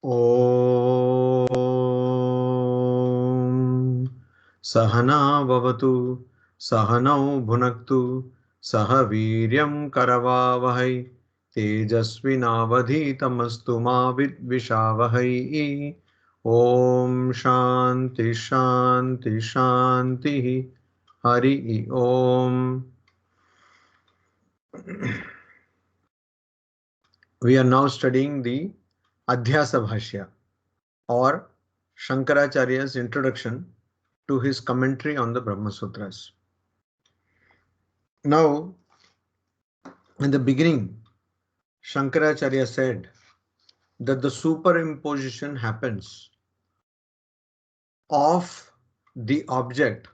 Om Sahana Bhavatu Sahanau Bhunaktu Saha Viryam Karavavahai Tejasvinavadhitamastu ma vidvishavahai. Om Shanti Shanti Shanti Hari Om. We are now studying the Adhyasa Bhashya, or Shankaracharya's introduction to his commentary on the Brahma Sutras. Now, in the beginning, Shankaracharya said that the superimposition happens of the object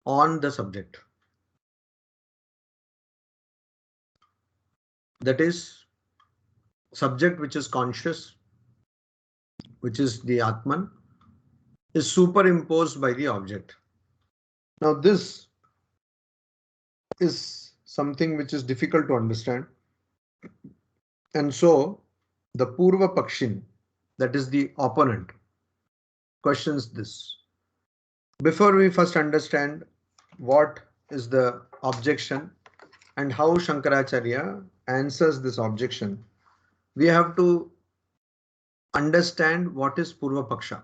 on the subject. That is, subject which is conscious, which is the Atman, is superimposed by the object. Now, this is something which is difficult to understand. And so, the Purva Pakshin, that is the opponent, questions this. Before we first understand what is the objection and how Shankaracharya answers this objection, we have to understand what is Purva Paksha.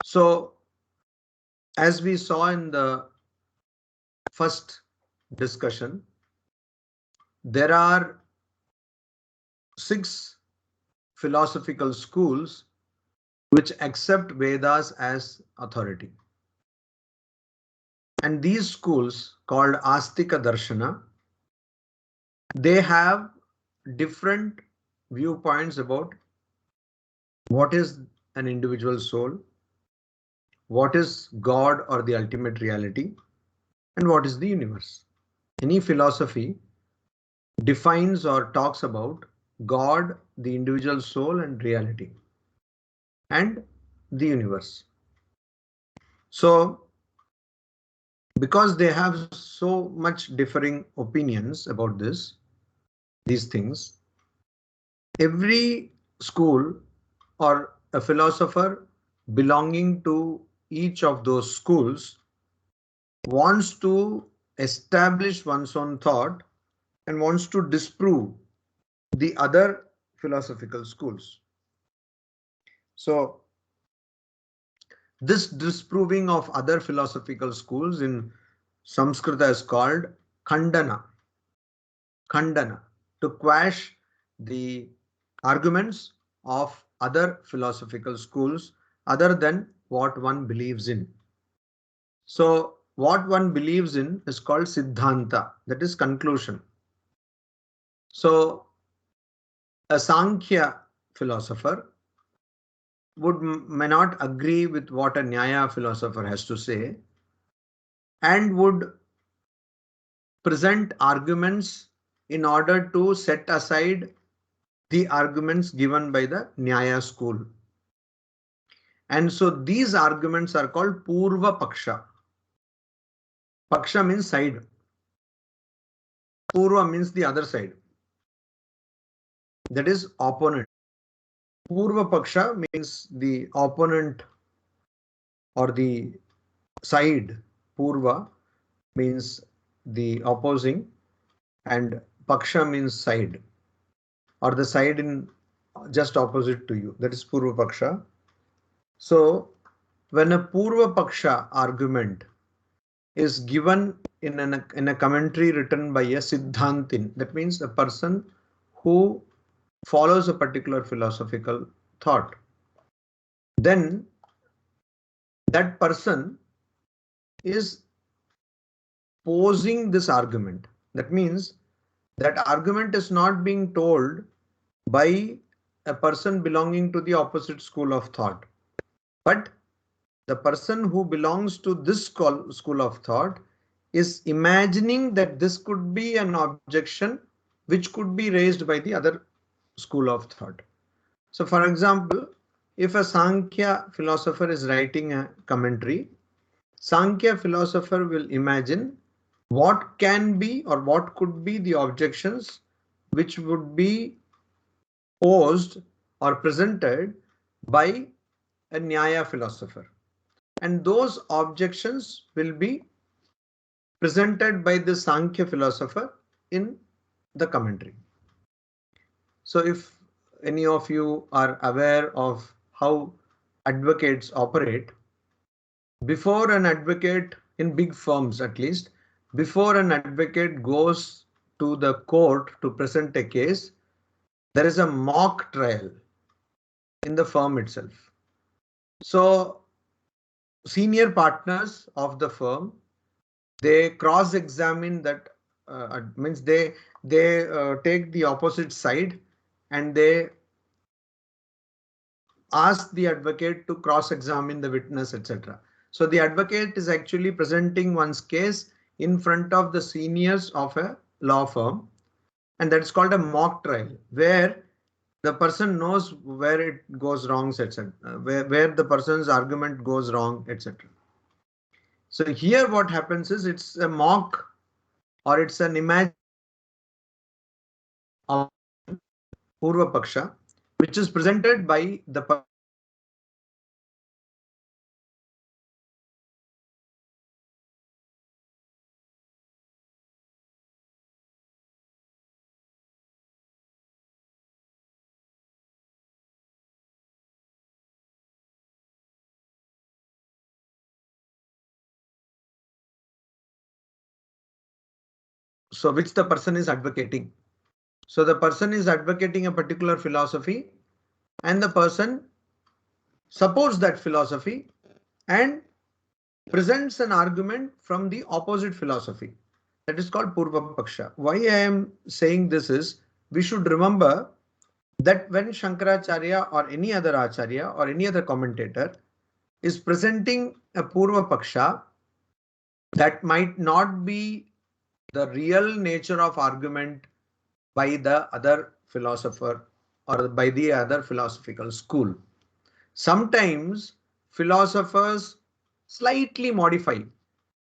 So, as we saw in the first discussion, there are 6 philosophical schools which accept Vedas as authority. And these schools, called Astika Darshana, they have different viewpoints about what is an individual soul, what is God or the ultimate reality, and what is the universe. Any philosophy defines or talks about God, the individual soul, and reality, and the universe. So, because they have so much differing opinions about these things, every school or a philosopher belonging to each of those schools wants to establish one's own thought and wants to disprove the other philosophical schools. So this disproving of other philosophical schools in Sanskrita is called Khandana. Khandana, to quash the arguments of other philosophical schools other than what one believes in. So what one believes in is called Siddhanta, that is conclusion. So a Sankhya philosopher may not agree with what a Nyaya philosopher has to say and would present arguments in order to set aside the arguments given by the Nyaya school. And so these arguments are called Purva Paksha. Paksha means side. Purva means the other side. That is opponent. Purva Paksha means the opponent or the side. Purva means the opposing, and Paksha means side, or the side in just opposite to you. That is Purva Paksha. So when a Purva Paksha argument is given in a commentary written by a Siddhantin, that means a person who follows a particular philosophical thought, then that person is posing this argument. That means that argument is not being told by a person belonging to the opposite school of thought, but the person who belongs to this school of thought is imagining that this could be an objection which could be raised by the other school of thought. So for example, if a Sankhya philosopher is writing a commentary, Sankhya philosopher will imagine what can be or what could be the objections which would be posed or presented by a Nyaya philosopher, and those objections will be presented by the Sankhya philosopher in the commentary. So if any of you are aware of how advocates operate, before an advocate, in big firms at least, before an advocate goes to the court to present a case, there is a mock trial in the firm itself. So senior partners of the firm, they cross-examine that, means they take the opposite side and they ask the advocate to cross-examine the witness, etc. So the advocate is actually presenting one's case in front of the seniors of a law firm, and that's called a mock trial, where the person knows where it goes wrong, etc. Where the person's argument goes wrong, etc. So here what happens is it's a mock, or it's an image of Purva Paksha, which is presented by the so which the person is advocating. So the person is advocating a particular philosophy, and the person supports that philosophy and presents an argument from the opposite philosophy. That is called Purva Paksha. Why I am saying this is, we should remember that when Shankaracharya or any other Acharya or any other commentator is presenting a Purva Paksha, that might not be the real nature of argument by the other philosopher or by the other philosophical school. Sometimes philosophers slightly modify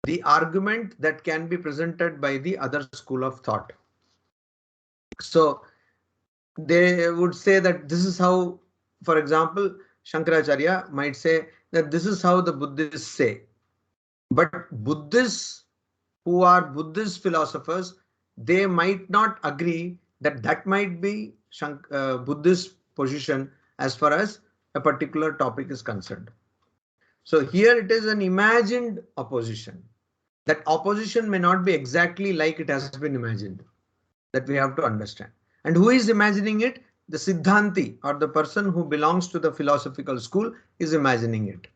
the argument that can be presented by the other school of thought. So they would say that this is how, for example, Shankaracharya might say that this is how the Buddhists say. But Buddhists who are Buddhist philosophers, they might not agree that that might be Buddhist position as far as a particular topic is concerned. So here it is an imagined opposition. That opposition may not be exactly like it has been imagined. That we have to understand. And who is imagining it? The Siddhanti, or the person who belongs to the philosophical school, is imagining it.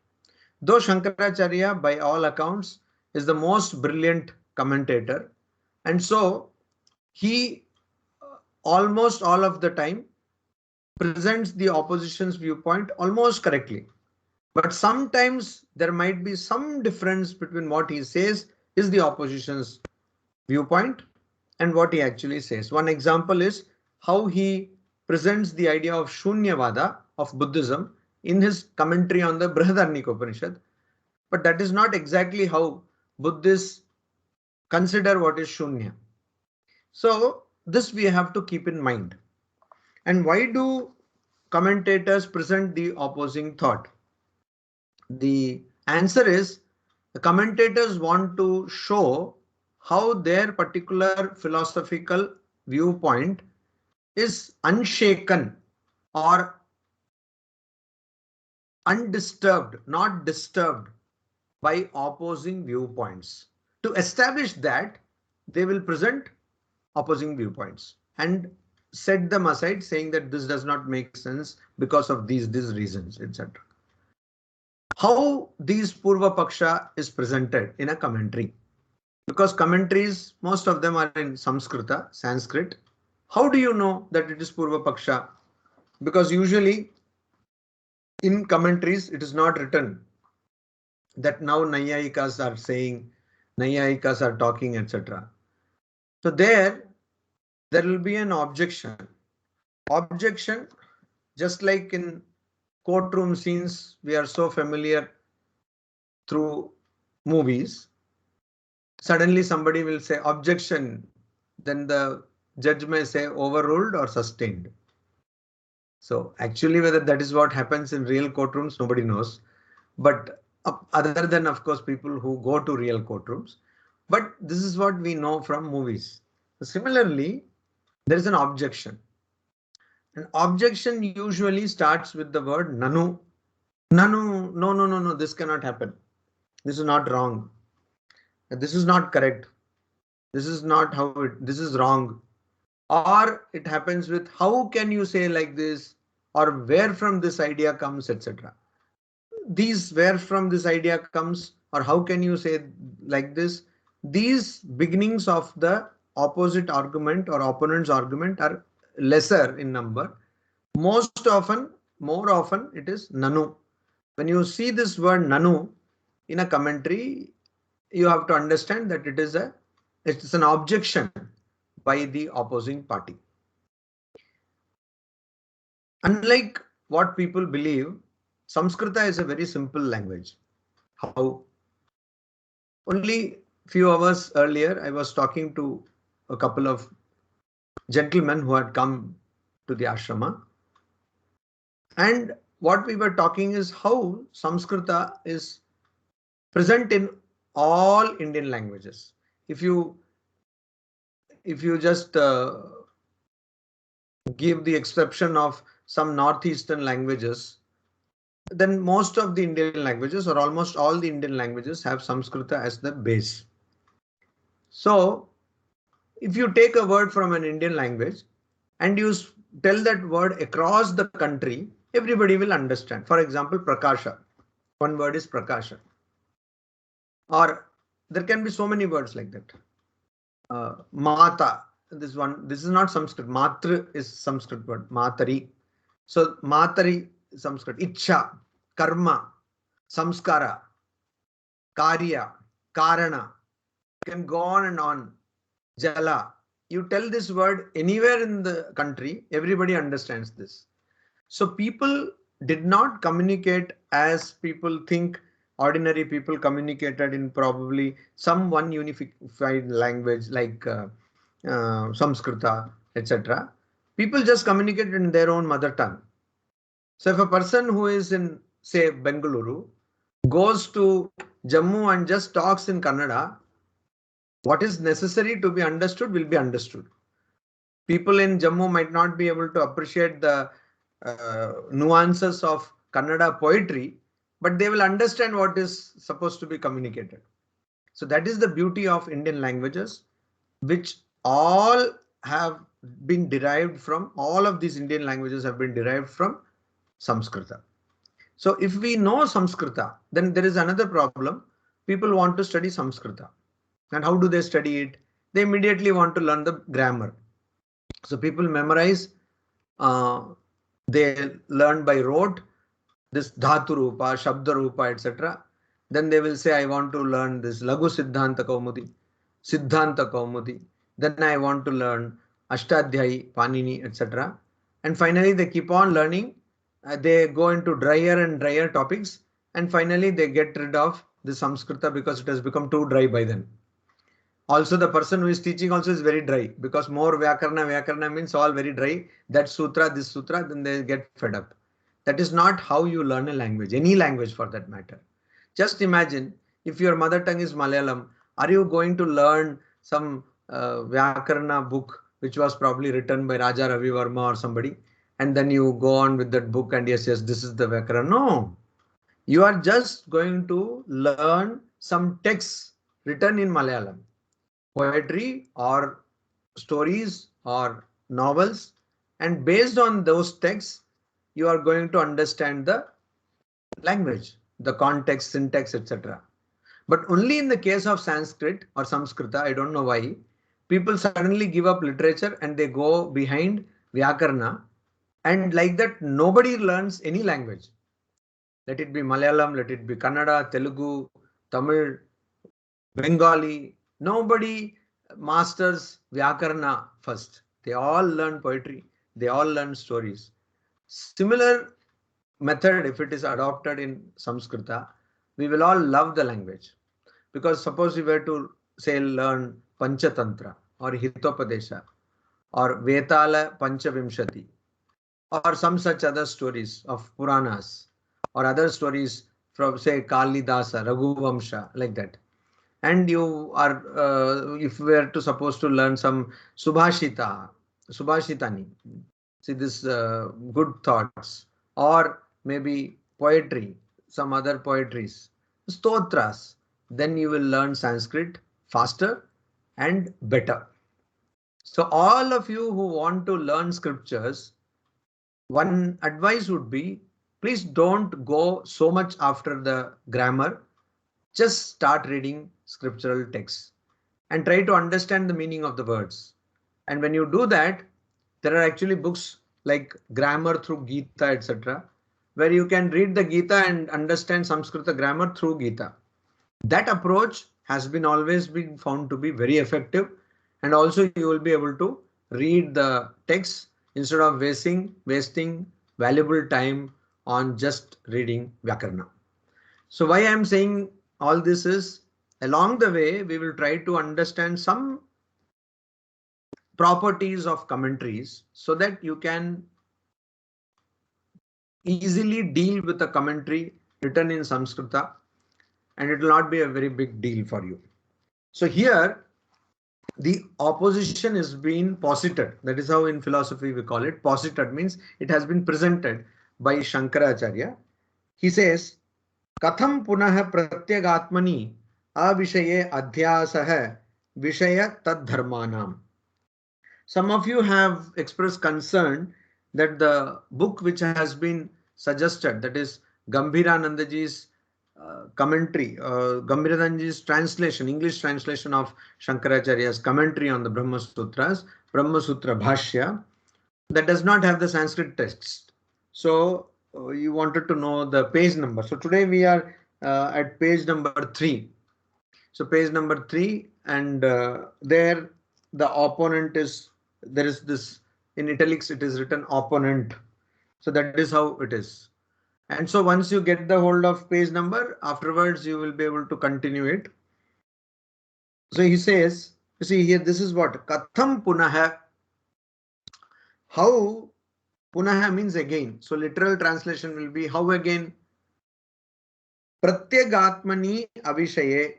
Though Shankaracharya, by all accounts, is the most brilliant commentator, and so he almost all of the time presents the opposition's viewpoint almost correctly. But sometimes there might be some difference between what he says is the opposition's viewpoint and what he actually says. One example is how he presents the idea of Shunyavada of Buddhism in his commentary on the Brihadaranyaka Upanishad. But that is not exactly how Buddhists consider what is Shunya. So this we have to keep in mind. And why do commentators present the opposing thought? The answer is the commentators want to show how their particular philosophical viewpoint is unshaken or undisturbed, not disturbed by opposing viewpoints. To establish that, they will present opposing viewpoints and set them aside, saying that this does not make sense because of these reasons, etc. How these Purva Paksha is presented in a commentary? Because commentaries, most of them are in Samskrita, Sanskrit. How do you know that it is Purva Paksha? Because usually in commentaries it is not written that now Nayayikas are saying, Nayayikas are talking, etc. So there will be an objection. Objection, just like in courtroom scenes, we are so familiar through movies. Suddenly somebody will say objection, then the judge may say overruled or sustained. So actually whether that is what happens in real courtrooms, nobody knows. But other than, of course, people who go to real courtrooms. But this is what we know from movies. Similarly, there is an objection. An objection usually starts with the word nanu. Nanu, no, no, no, no, this cannot happen. This is not wrong. This is not correct. This is not how it, this is wrong. Or it happens with how can you say like this, or where from this idea comes, etc. These where from this idea comes, or how can you say like this, these beginnings of the opposite argument or opponent's argument are lesser in number. Most often, more often it is nanu. When you see this word nanu in a commentary, you have to understand that it's an objection by the opposing party. Unlike what people believe, Samskrita is a very simple language. How? Only few hours earlier, I was talking to a couple of gentlemen who had come to the ashrama. And what we were talking is how Samskrita is present in all Indian languages. If you just give the exception of some northeastern languages, then most of the Indian languages or almost all the Indian languages have Samskrita as the base. So if you take a word from an Indian language and you tell that word across the country, everybody will understand. For example, Prakasha. One word is Prakasha. Or there can be so many words like that. Mata. This is not Sanskrit. Matra is Sanskrit word. Matari. So Matari is Sanskrit. Ichha, Karma, Samskara, Karya, Karana. Can go on and on. Jala. You tell this word anywhere in the country, everybody understands this. So people did not communicate as people think ordinary people communicated in probably some one unified language like Samskrita, etc. People just communicated in their own mother tongue. So if a person who is in, say, Bengaluru goes to Jammu and just talks in Kannada, what is necessary to be understood will be understood. People in Jammu might not be able to appreciate the nuances of Kannada poetry, but they will understand what is supposed to be communicated. So that is the beauty of Indian languages, which all have been derived from, all of these Indian languages have been derived from Samskrita. So if we know Samskrita, then there is another problem. People want to study Samskrita. And how do they study it? They immediately want to learn the grammar. So people memorize, they learn by rote this dhatu rupa, shabda rupa, etc. Then they will say, I want to learn this Lagu Siddhanta Kaumudi, Siddhanta Kaumudi. Then I want to learn Ashtadhyayi, Panini, etc. And finally, they keep on learning. They go into drier and drier topics. And finally, they get rid of the Samskrita because it has become too dry by then. Also, the person who is teaching also is very dry because more Vyakarna means all very dry. That sutra, this sutra, then they get fed up. That is not how you learn a language, any language for that matter. Just imagine if your mother tongue is Malayalam, are you going to learn some Vyakarna book which was probably written by Raja Ravi Verma or somebody, and then you go on with that book and yes, this is the Vyakarna. No, you are just going to learn some texts written in Malayalam. Poetry or stories or novels, and based on those texts you are going to understand the language, the context, syntax, etc. But only in the case of Sanskrit or Samskrita, I don't know why, people suddenly give up literature and they go behind Vyakarna, and like that nobody learns any language. Let it be Malayalam, let it be Kannada, Telugu, Tamil, Bengali, nobody masters Vyakarna first. They all learn poetry. They all learn stories. Similar method, if it is adopted in Samskrita, we will all love the language. Because suppose we were to say learn Panchatantra or Hitopadesha or Vetala Panchavimshati or some such other stories of Puranas or other stories from say Kalidasa, Raghuvamsha, like that. And you are, if we are to supposed to learn some Subhashitani, see this good thoughts, or maybe poetry, some other poetries, stotras, then you will learn Sanskrit faster and better. So all of you who want to learn scriptures, one advice would be, please don't go so much after the grammar. Just start reading scriptural texts and try to understand the meaning of the words. And when you do that, there are actually books like Grammar Through Gita, etc., where you can read the Gita and understand Sanskrita grammar through Gita. That approach has been always been found to be very effective, and also you will be able to read the text instead of wasting valuable time on just reading Vyakarna. So why I am saying all this is, along the way we will try to understand some properties of commentaries so that you can easily deal with a commentary written in Sanskrita, and it will not be a very big deal for you. So here the opposition is being posited. That is how in philosophy we call it. Posited means it has been presented by Shankaracharya. He says, Katham punah pratyagatmani avishaye adhyasah vishaya tad dharmanam. Some of you have expressed concern that the book which has been suggested, that is Gambhiranandaji's commentary, Gambhiranandaji's translation, English translation of Shankaracharya's commentary on the Brahma Sutras, Brahma Sutra Bhashya, that does not have the Sanskrit text. So you wanted to know the page number. So today we are at page number 3. So page number 3, and there the opponent is, there is this in italics, it is written opponent. So that is how it is. And so once you get the hold of page number, afterwards you will be able to continue it. So he says, you see here, this is what Katham Punaha. How? Punaha means again. So literal translation will be how again? Pratyagatmani avishaye.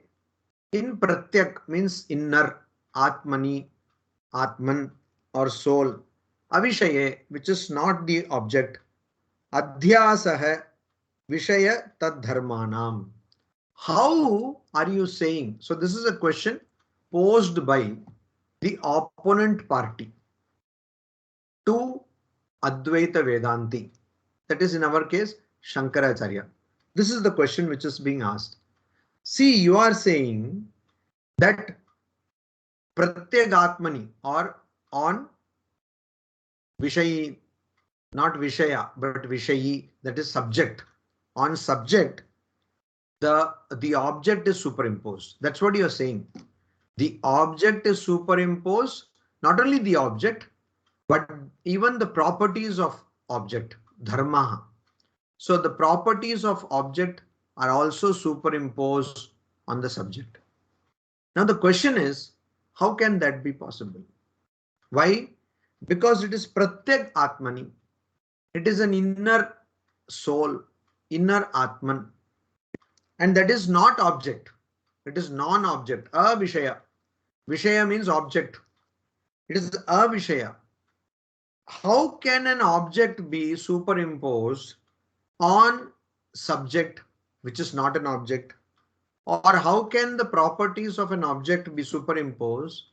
In pratyak means inner, atmani, atman or soul. Avishaye, which is not the object. Adhyasah vishaya tad dharmanam. How are you saying? So this is a question posed by the opponent party to Advaita Vedanti. That is in our case Shankaracharya. This is the question which is being asked. See, you are saying that Pratyagatmani or on Vishayi, not Vishaya, but Vishayi, that is subject. On subject, the object is superimposed. That's what you are saying. The object is superimposed, not only the object, but even the properties of object, dharma. So the properties of object are also superimposed on the subject. Now the question is, how can that be possible? Why? Because it is pratyak atmani. It is an inner soul, inner atman. And that is not object. It is non-object, avishaya. Vishaya means object. It is avishaya. How can an object be superimposed on subject which is not an object? Or how can the properties of an object be superimposed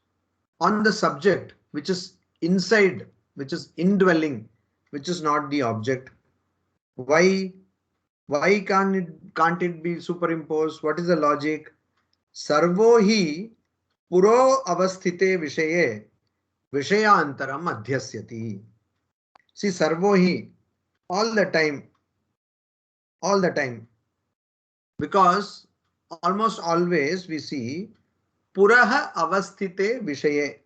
on the subject which is inside, which is indwelling, which is not the object? Why can't it be superimposed? What is the logic? Sarvo hi puro avasthite vishaye vishayantaram adhyasyati. See, sarvo hi, all the time, because almost always we see puraha avasthite vishaye.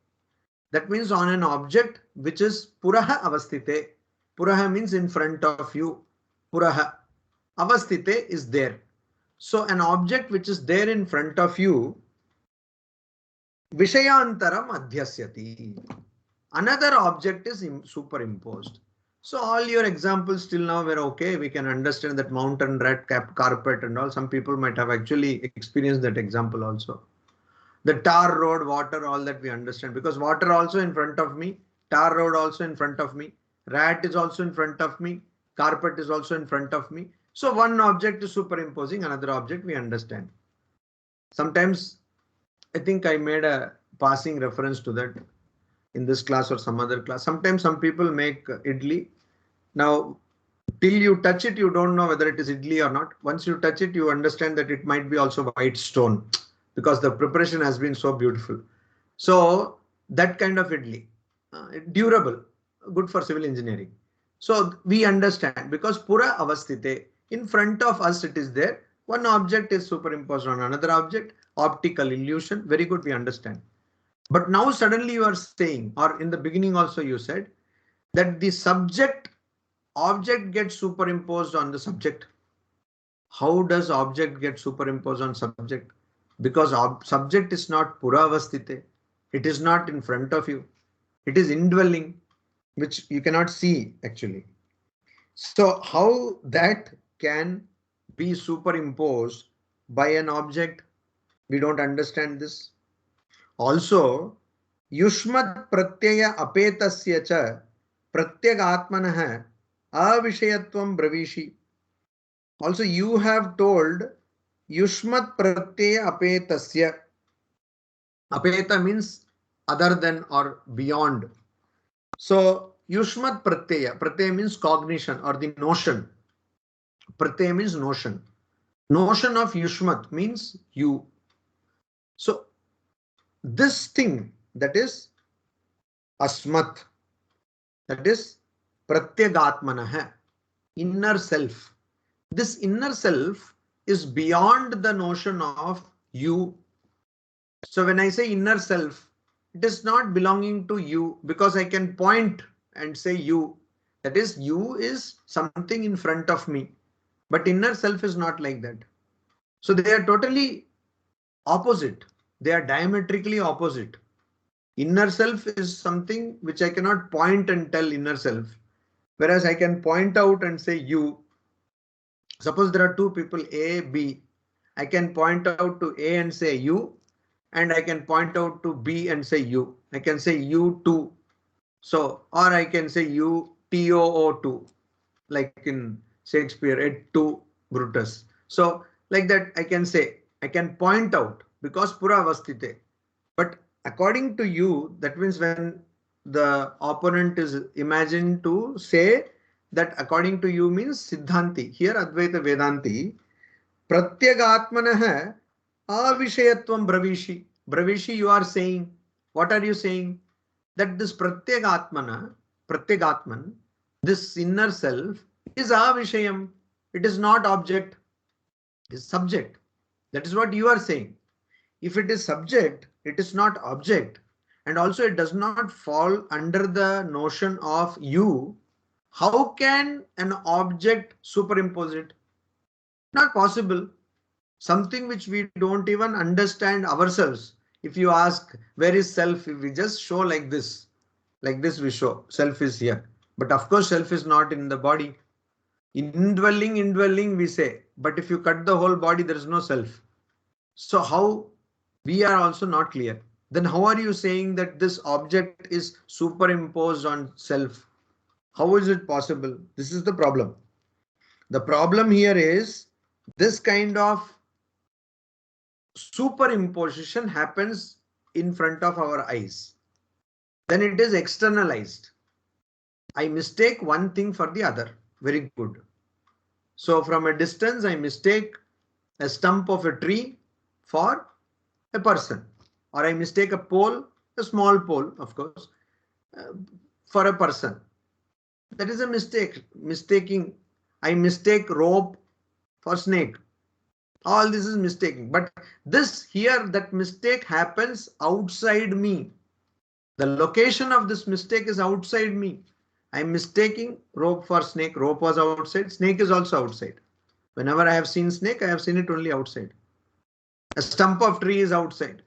That means on an object which is puraha avasthite. Puraha means in front of you. Puraha. Avasthite is there. So an object which is there in front of you, vishayantaram adhyasyati. Another object is superimposed. So all your examples till now were okay. We can understand that mountain rat cap carpet and all. Some people might have actually experienced that example also. The tar road, water, all that we understand, because water also in front of me, tar road also in front of me, rat is also in front of me, carpet is also in front of me. So one object is superimposing another object, we understand. Sometimes I think I made a passing reference to that in this class or some other class. Sometimes some people make idli. Now, till you touch it, you don't know whether it is idli or not. Once you touch it, you understand that it might be also white stone because the preparation has been so beautiful. So that kind of idli, durable, good for civil engineering. So we understand because pura avasthite, in front of us it is there. One object is superimposed on another object, optical illusion, very good, we understand. But now suddenly you are saying, or in the beginning also you said, that the subject object gets superimposed on the subject. How does object get superimposed on subject? Because subject is not puravastite. It is not in front of you. It is indwelling, which you cannot see actually. So how that can be superimposed by an object? We don't understand this. Also, युष्मत् प्रत्यय अपेतस्य च प्रत्यगात्मनः अविषयत्वं ब्रवीषि. Also, you have told yushmat pratyaya apetasya. Apeta means other than or beyond. So yushmat pratyaya. Pratyaya means cognition or the notion. Pratyaya means notion. Notion of yushmat means you. So this thing, that is asmat, that is pratyagatmanah, inner self. This inner self is beyond the notion of you. So when I say inner self, it is not belonging to you because I can point and say you. That is, you is something in front of me. But inner self is not like that. So they are totally opposite. They are diametrically opposite. Inner self is something which I cannot point and tell inner self. Whereas I can point out and say you. Suppose there are two people A, B. I can point out to A and say you, and I can point out to B and say you. I can say you too. So, or I can say you too, like in Shakespeare, et tu Brutus. So like that I can say, I can point out because pura avasthite. But according to you, that means when the opponent is imagined to say that according to you means Siddhanti. Here Advaita Vedanti, Pratyagatmanah avishayatvam bravishi. Bravishi, you are saying, what are you saying? That this Pratyagatman, this inner self is avishayam. It is not object, it is subject. That is what you are saying. If it is subject, it is not object. And also it does not fall under the notion of you. How can an object superimpose it? Not possible. Something which we don't even understand ourselves. If you ask where is self, if we just show like this we show self is here. But of course self is not in the body. Indwelling we say, but if you cut the whole body, there is no self. So how? We are also not clear. Then how are you saying that this object is superimposed on self? How is it possible? This is the problem. The problem here is this kind of superimposition happens in front of our eyes. Then it is externalized. I mistake one thing for the other. Very good. So from a distance, I mistake a stump of a tree for a person, or I mistake a pole, a small pole, of course, for a person. That is a mistake. Mistaking. I mistake rope for snake. All this is mistaking. But this here, that mistake happens outside me. The location of this mistake is outside me. I'm mistaking rope for snake. Rope was outside. Snake is also outside. Whenever I have seen snake, I have seen it only outside. A stump of tree is outside.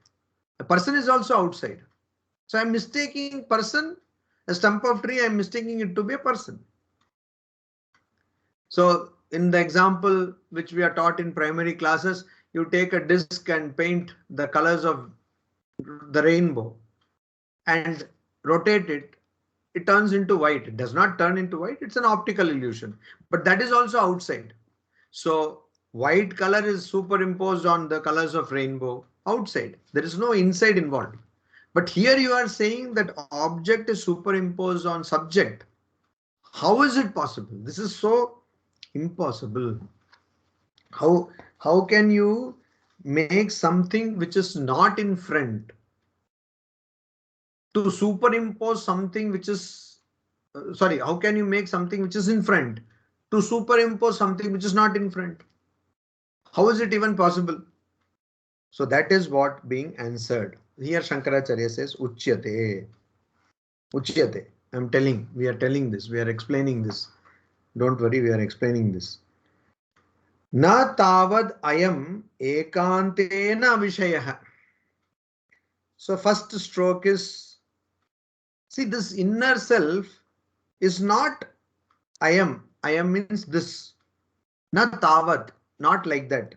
A person is also outside. So I'm mistaking person, a stump of tree, I'm mistaking it to be a person. So in the example which we are taught in primary classes, you take a disc and paint the colors of the rainbow and rotate it, it turns into white. It does not turn into white. It's an optical illusion, but that is also outside. So white color is superimposed on the colors of rainbow outside. There is no inside involved. But here you are saying that object is superimposed on subject. How is it possible? This is so impossible. How can you make something which is not in front to superimpose something which is sorry, how can you make something which is in front to superimpose something which is not in front? How is it even possible? So that is what being answered. Here Shankaracharya says Uchyate. Uchyate. I'm telling, we are telling this, we are explaining this. Don't worry, we are explaining this. Na tavad ayam ekantena vishayah. So first stroke is, see, this inner self is not I am. I am means this. Not tavad. Not like that.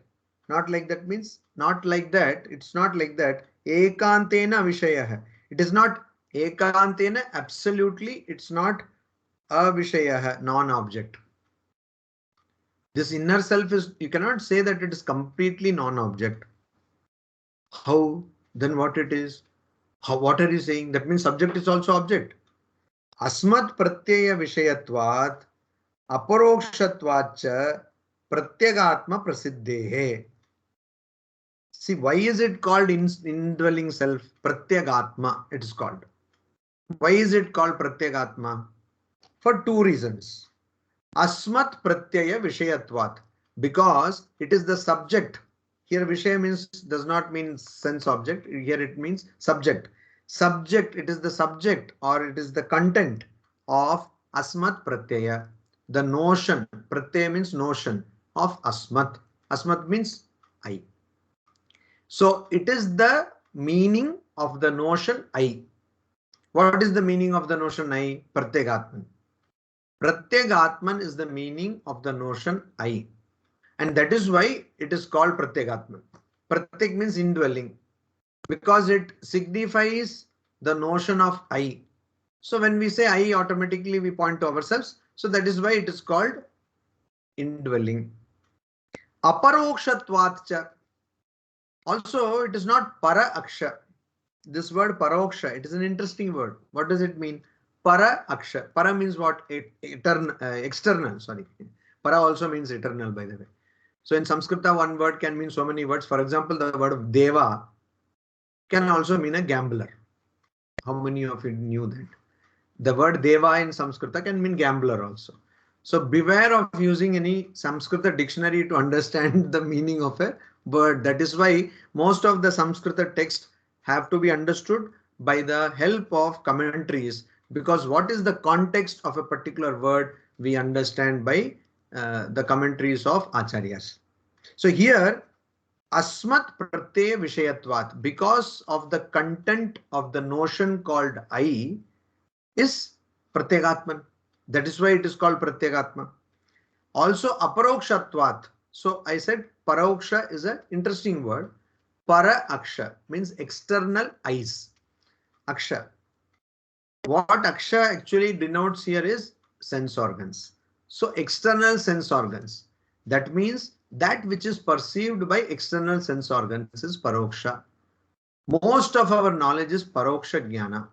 Not like that means not like that. It's not like that. Ekantena vishayah. It is not ekantena. Absolutely. It's not a vishayah, non-object. This inner self is, you cannot say that it is completely non-object. How? Then what it is? How? What are you saying? That means subject is also object. Asmat pratyaya vishayatvat aparokshatvacha pratyagatma prasiddhehe. See, why is it called indwelling self? Pratyagatma, it is called. Why is it called Pratyagatma? For two reasons. Asmat pratyaya vishayatvat, because it is the subject. Here Vishaya means does not mean sense object. Here it means subject. Subject, it is the subject or it is the content of Asmat pratyaya. The notion, pratyaya means notion of Asmat. Asmat means I. So it is the meaning of the notion I. What is the meaning of the notion I? Pratyagatman. Pratyagatman is the meaning of the notion I. And that is why it is called Pratyagatman. Pratyak means indwelling, because it signifies the notion of I. So when we say I, automatically we point to ourselves. So that is why it is called indwelling. Aparokshatvatcha. Also, it is not para aksha. This word paroksha, it is an interesting word. What does it mean? Para aksha. Para means what? Eternal, external. Sorry. Para also means eternal, by the way. So in Sanskrita, one word can mean so many words. For example, the word of deva can also mean a gambler. How many of you knew that? The word deva in Sanskrita can mean gambler also. So beware of using any Sanskrita dictionary to understand the meaning of a word. That is why most of the Sanskrita texts have to be understood by the help of commentaries, because what is the context of a particular word we understand by the commentaries of Acharyas. So here Asmat Pratyaya Vishayatvat, because of the content of the notion called I is Pratyagatman. That is why it is called Pratyagatma. Also Aparokshatvat. So I said Paroksha is an interesting word. Para Aksha means external eyes. Aksha. What Aksha actually denotes here is sense organs. So external sense organs. That means that which is perceived by external sense organs is Paroksha. Most of our knowledge is Paroksha Jnana.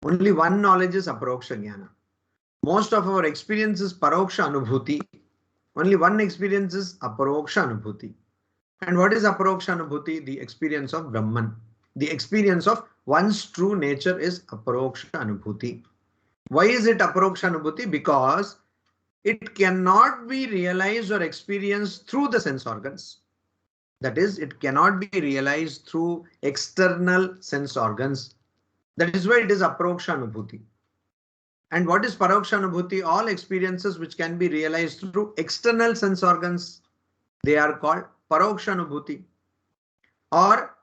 Only one knowledge is Aparoksha Jnana. Most of our experience is Paroksha Anubhuti. Only one experience is Aparoksha Anubhuti. And what is Aparoksha Anubhuti? The experience of Brahman. The experience of one's true nature is Aparoksha Anubhuti. Why is it Aparoksha Anubhuti? Because it cannot be realized or experienced through the sense organs. That is, it cannot be realized through external sense organs. That is why it is Aparoksha Anubhuti. And what is Paroksha Anubhuti? All experiences which can be realized through external sense organs, they are called Paroksha Anubhuti. Or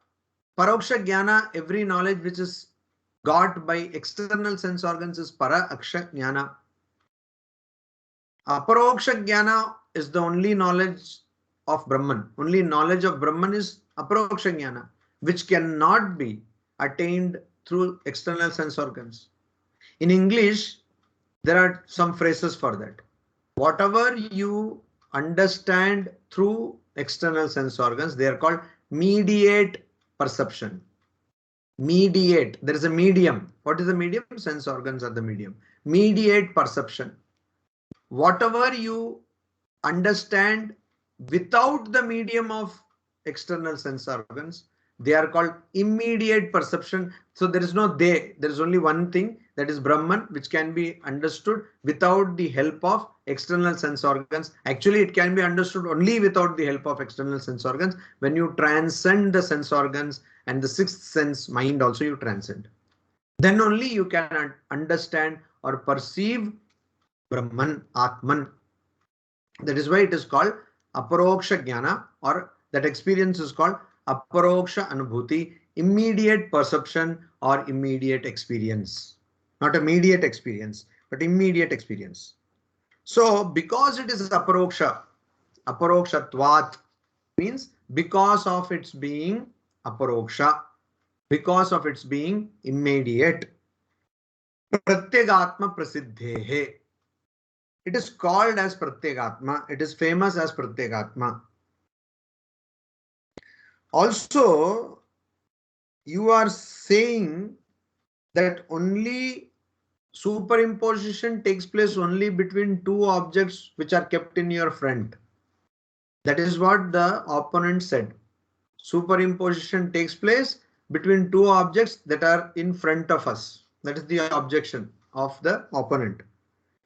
Paroksha Jnana, every knowledge which is got by external sense organs is Para Aksha Jnana. Aparoksha Jnana is the only knowledge of Brahman. Only knowledge of Brahman is Aparoksha Jnana, which cannot be attained through external sense organs. In English, there are some phrases for that. Whatever you understand through external sense organs, they are called mediate perception. Mediate. There is a medium. What is the medium? Sense organs are the medium. Mediate perception. Whatever you understand without the medium of external sense organs, they are called immediate perception. So there is no they, there is only one thing, that is Brahman, which can be understood without the help of external sense organs. Actually, it can be understood only without the help of external sense organs. When you transcend the sense organs and the sixth sense, mind also you transcend. Then only you can understand or perceive Brahman, Atman. That is why it is called Aparoksha Jnana, or that experience is called Aparoksha Anubhuti, immediate perception or immediate experience. Not immediate experience, but immediate experience. So because it is Aparoksha, Aparokshatvat means because of its being Aparoksha, because of its being immediate. Pratyagatma Prasiddhehe. It is called as Pratyagatma. It is famous as Pratyagatma. Also, you are saying that only superimposition takes place only between two objects which are kept in your front. That is what the opponent said. Superimposition takes place between two objects that are in front of us. That is the objection of the opponent.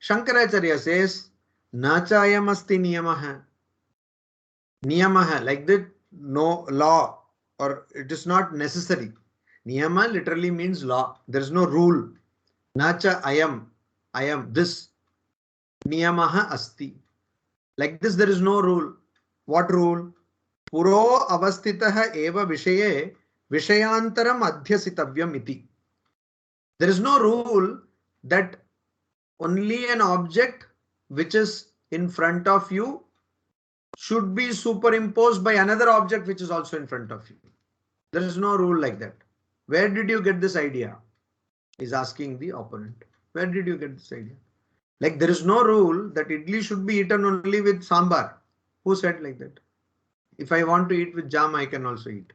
Shankaracharya says, Nachayam asti niyamaha. Niyamaha, like that, no law, or it is not necessary. Niyama literally means law. There is no rule. Nacha I am this. Niyamaha asti. Like this, there is no rule. What rule? Puro avastitaha eva vishaye vishayantaram adhyasitavyam iti. There is no rule that only an object which is in front of you should be superimposed by another object which is also in front of you. There is no rule like that. Where did you get this idea? Is asking the opponent. Where did you get this idea? Like there is no rule that idli should be eaten only with sambar. Who said like that? If I want to eat with jam, I can also eat.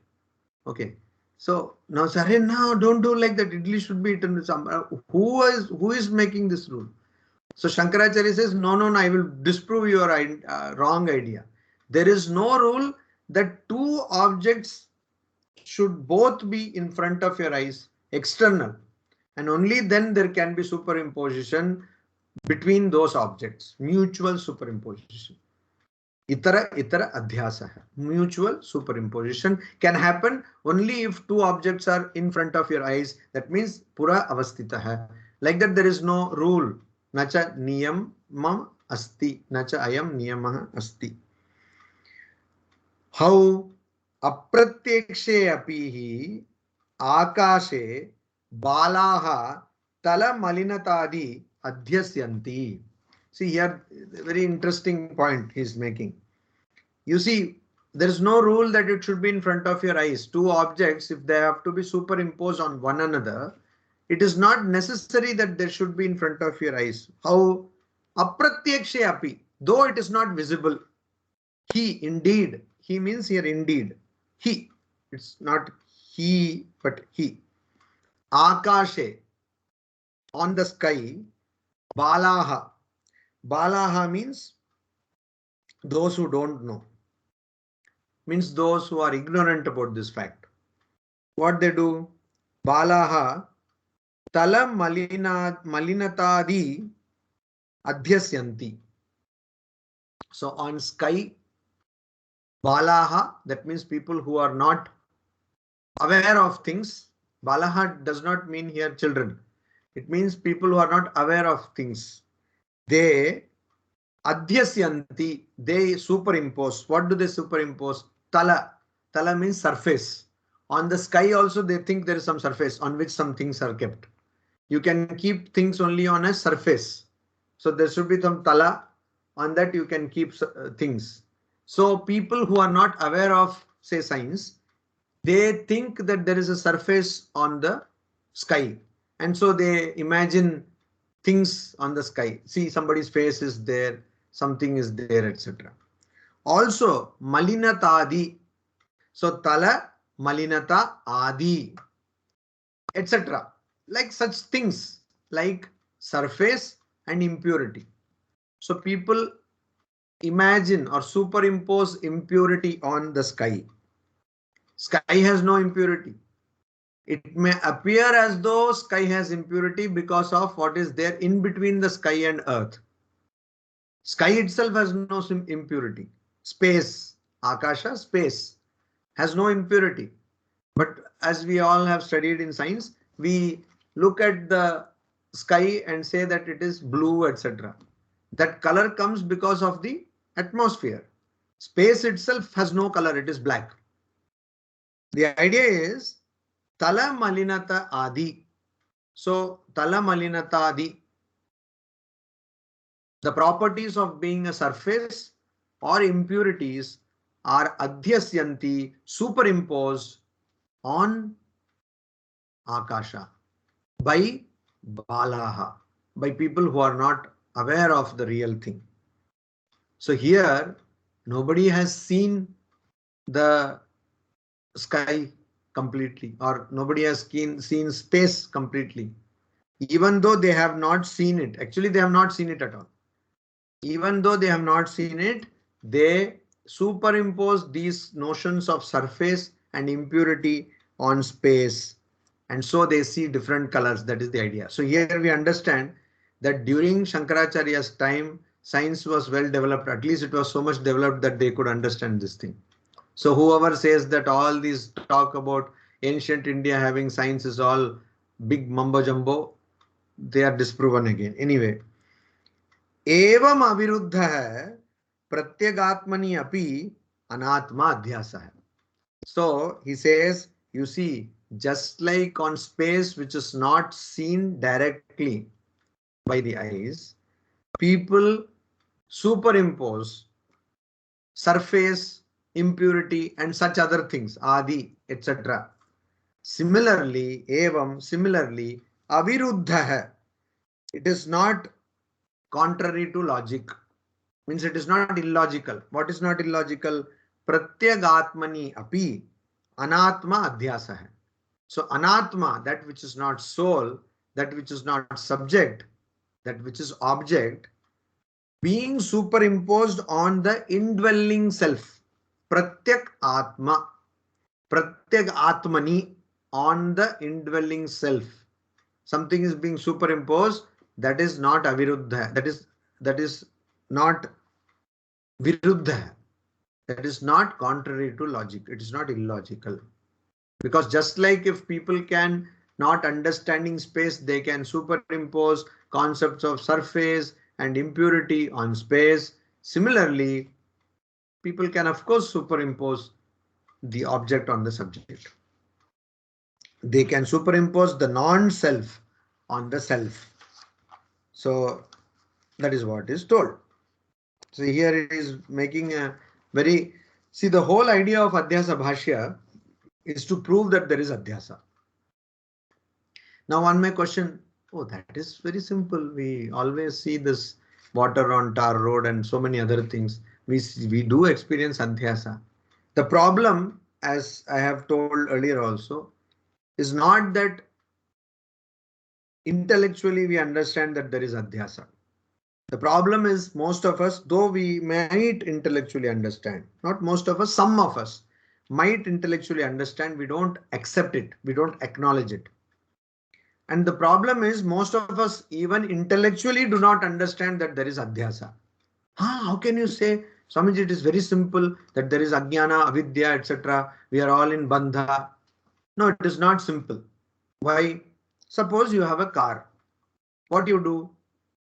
Okay. So now, sorry, now don't do like that. Idli should be eaten with sambar. Who is making this rule? So Shankaracharya says, no, I will disprove your wrong idea. There is no rule that two objects should both be in front of your eyes, external, and only then there can be superimposition between those objects, mutual superimposition. Itara adhyasa. Mutual superimposition can happen only if two objects are in front of your eyes. That means pura avastitah. Like that, there is no rule. Nacha niyamam asti. Nacha ayam niyamah asti. How apratyakshe apihi akashe balaha tala malinatadi adhyasyanti. See here, very interesting point he's making. You see, there is no rule that it should be in front of your eyes. Two objects, if they have to be superimposed on one another, it is not necessary that they should be in front of your eyes. How? Apratyakshe api, though it is not visible. He, indeed. He means here indeed. He. It's not he, but he. Akashe, on the sky. Balaha. Balaha means those who don't know. Means those who are ignorant about this fact. What they do? Balaha tala malinatadi adhyasyanti. So on sky, Balaha, that means people who are not aware of things. Balaha does not mean here children. It means people who are not aware of things. They adhyasyanti, they superimpose. What do they superimpose? Tala. Tala means surface. On the sky also they think there is some surface on which some things are kept. You can keep things only on a surface. So there should be some tala. on that you can keep things. So people who are not aware of, say, science, they think that there is a surface on the sky, and so they imagine things on the sky. See, somebody's face is there, something is there, etc. Also, malinatadi. So, tala, malinata, adi, etc. Like such things like surface and impurity. So, people imagine or superimpose impurity on the sky. Sky has no impurity. It may appear as though sky has impurity because of what is there in between the sky and earth. Sky itself has no impurity. Space, Akasha, space has no impurity. But as we all have studied in science, we look at the sky and say that it is blue, etc. That color comes because of the atmosphere. Space itself has no color, it is black. The idea is Tala Malinata Adi. So Tala Malinata Adi, the properties of being a surface or impurities are adhyasyanti, superimposed on Akasha by Balaha, by people who are not aware of the real thing. So here nobody has seen the sky completely, or nobody has seen space completely, even though they have not seen it. Actually, they have not seen it at all. Even though they have not seen it, they superimpose these notions of surface and impurity on space. And so they see different colors. That is the idea. So here we understand that during Shankaracharya's time, science was well developed. At least it was so much developed that they could understand this thing. So whoever says that all these talk about ancient India having science is all big mumbo jumbo, they are disproven again. Anyway, एवं अविरुद्ध है प्रत्यगात्मनि अपि अनात्मा अध्यास है. So he says, you see, just like on space which is not seen directly by the eyes, people superimpose surface, impurity and such other things, adi, etc. Similarly, evam, similarly, aviruddha hai. It is not contrary to logic. Means it is not illogical. What is not illogical? Pratyagatmani api anatma adhyasa hai. So anatma, that which is not soul, that which is not subject, that which is object, being superimposed on the indwelling self. Pratyak atma. Pratyak atmani, on the indwelling self. Something is being superimposed, that is not aviruddha. That is not viruddha. That is not contrary to logic. It is not illogical. Because just like if people can not understanding space, they can superimpose concepts of surface and impurity on space. Similarly, people can of course superimpose the object on the subject. They can superimpose the non-self on the self. So that is what is told. So here it is making a very, see, the whole idea of Adhyasa Bhashya is to prove that there is Adhyasa. Now one may question, oh, that is very simple. We always see this water on tar road and so many other things. We do experience Adhyasa. The problem, as I have told earlier also, is not that intellectually we understand that there is Adhyasa. The problem is most of us, though we might intellectually understand, not most of us, some of us might intellectually understand, we don't accept it, we don't acknowledge it. And the problem is most of us even intellectually do not understand that there is Adhyasa. How can you say, Swamiji, it is very simple that there is Ajnana, Avidya, etc. We are all in Bandha. No, it is not simple. Why? Suppose you have a car. What do?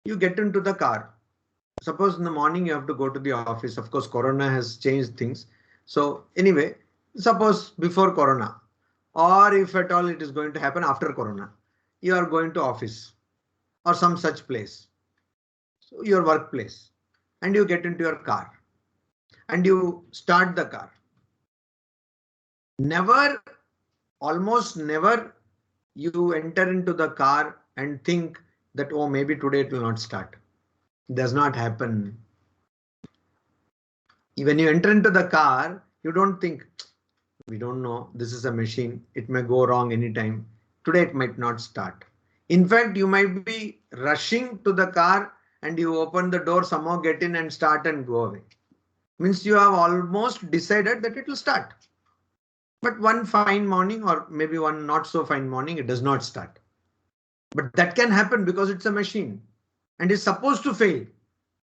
You get into the car. Suppose in the morning you have to go to the office. Of course, Corona has changed things. So anyway, suppose before Corona, or if at all it is going to happen after Corona, you are going to office or some such place, so your workplace. and you get into your car and you start the car. Never, almost never, you enter into the car and think that, oh, maybe today it will not start. It does not happen. When you enter into the car, you don't think, we don't know, this is a machine, it may go wrong anytime. Today it might not start. In fact, you might be rushing to the car and you open the door, somehow get in and start and go away. Means you have almost decided that it will start. But one fine morning or maybe one not so fine morning, it does not start. But that can happen because it's a machine and is supposed to fail.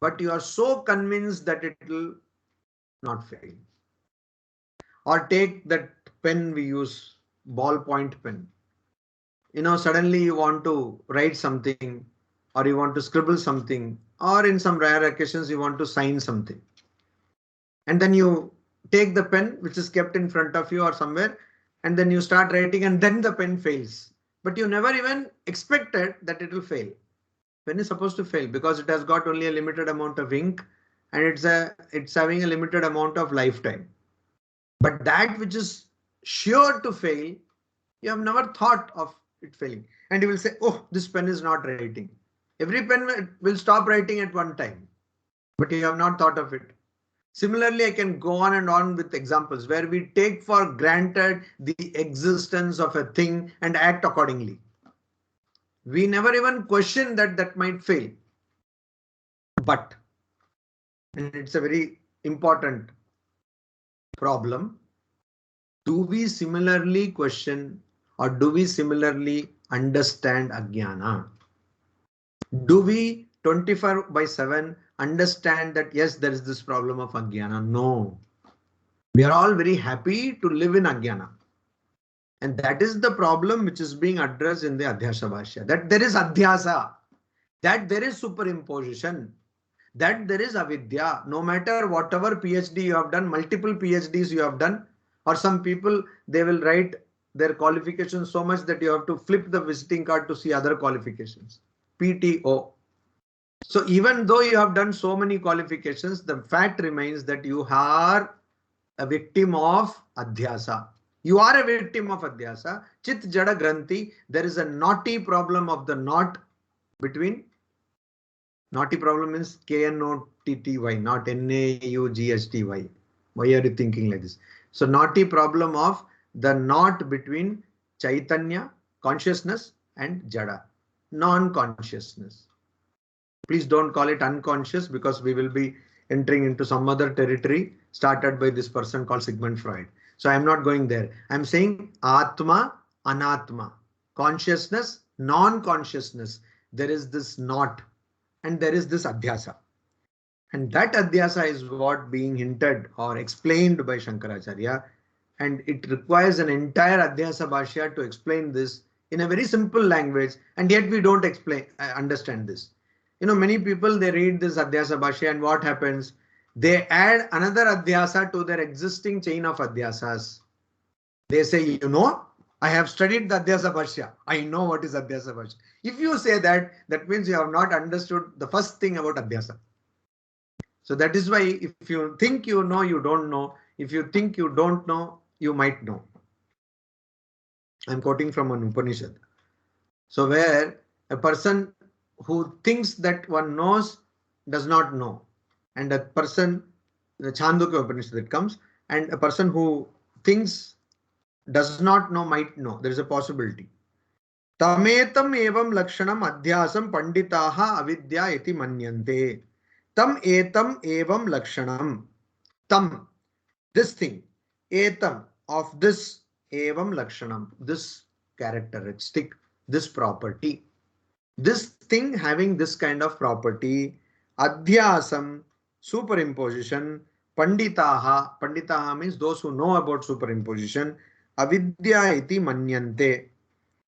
But you are so convinced that it will not fail. Or take that pen we use, ballpoint pen. Suddenly you want to write something or you want to scribble something, or in some rare occasions you want to sign something. And then you take the pen which is kept in front of you or somewhere, and then you start writing and then the pen fails. But you never even expected that it will fail. Pen is supposed to fail because it has got only a limited amount of ink and it's having a limited amount of lifetime. But that which is sure to fail, you have never thought of it failing. And you will say, oh, this pen is not writing. Every pen will stop writing at one time, but you have not thought of it. Similarly, I can go on and on with examples where we take for granted the existence of a thing and act accordingly. We never even question that that might fail. But, and it's a very important problem, do we similarly question or do we similarly understand Ajnana? Do we 24/7 understand that yes, there is this problem of Ajnana? No. We are all very happy to live in Ajnana. And that is the problem which is being addressed in the Adhyasa Bhashya. That there is Adhyasa, that there is superimposition, that there is avidya. No matter whatever PhD you have done, multiple PhDs you have done, or some people, they will write their qualifications so much that you have to flip the visiting card to see other qualifications. PTO. So even though you have done so many qualifications, the fact remains that you are a victim of Adhyasa. You are a victim of Adhyasa. Chit Jada Granthi. There is a naughty problem of the knot between. Naughty problem means KNOTTY, not NAUGSTY. Why are you thinking like this? So naughty problem of the knot between Chaitanya, consciousness, and Jada, non-consciousness. Please don't call it unconscious because we will be entering into some other territory started by this person called Sigmund Freud. So I'm not going there. I'm saying Atma, Anatma, consciousness, non-consciousness. There is this knot and there is this Adhyasa. And that Adhyasa is what being hinted or explained by Shankaracharya. And it requires an entire Adhyasa Bhashya to explain this in a very simple language. And yet we don't understand this. Many people, they read this Adhyasa Bhashya and what happens? They add another Adhyasa to their existing chain of Adhyasas. They say, I have studied the Adhyasa Bhashya. I know what is Adhyasa Bhashya. If you say that, that means you have not understood the first thing about Adhyasa. So that is why if you think you know, you don't know. If you think you don't know, you might know. I'm quoting from an Upanishad. So where a person who thinks that one knows does not know. And a person, the Chandogya Upanishad that comes, and a person who thinks does not know might know. There is a possibility. Tametam evam lakshanam adhyasam panditaha avidya iti manyante. Tam etam evam lakshanam. Tam, this thing. Etam, of this, evam lakshanam, this characteristic, this property. This thing having this kind of property, adhyasam, superimposition, panditaha, panditaha means those who know about superimposition, avidya iti manyante.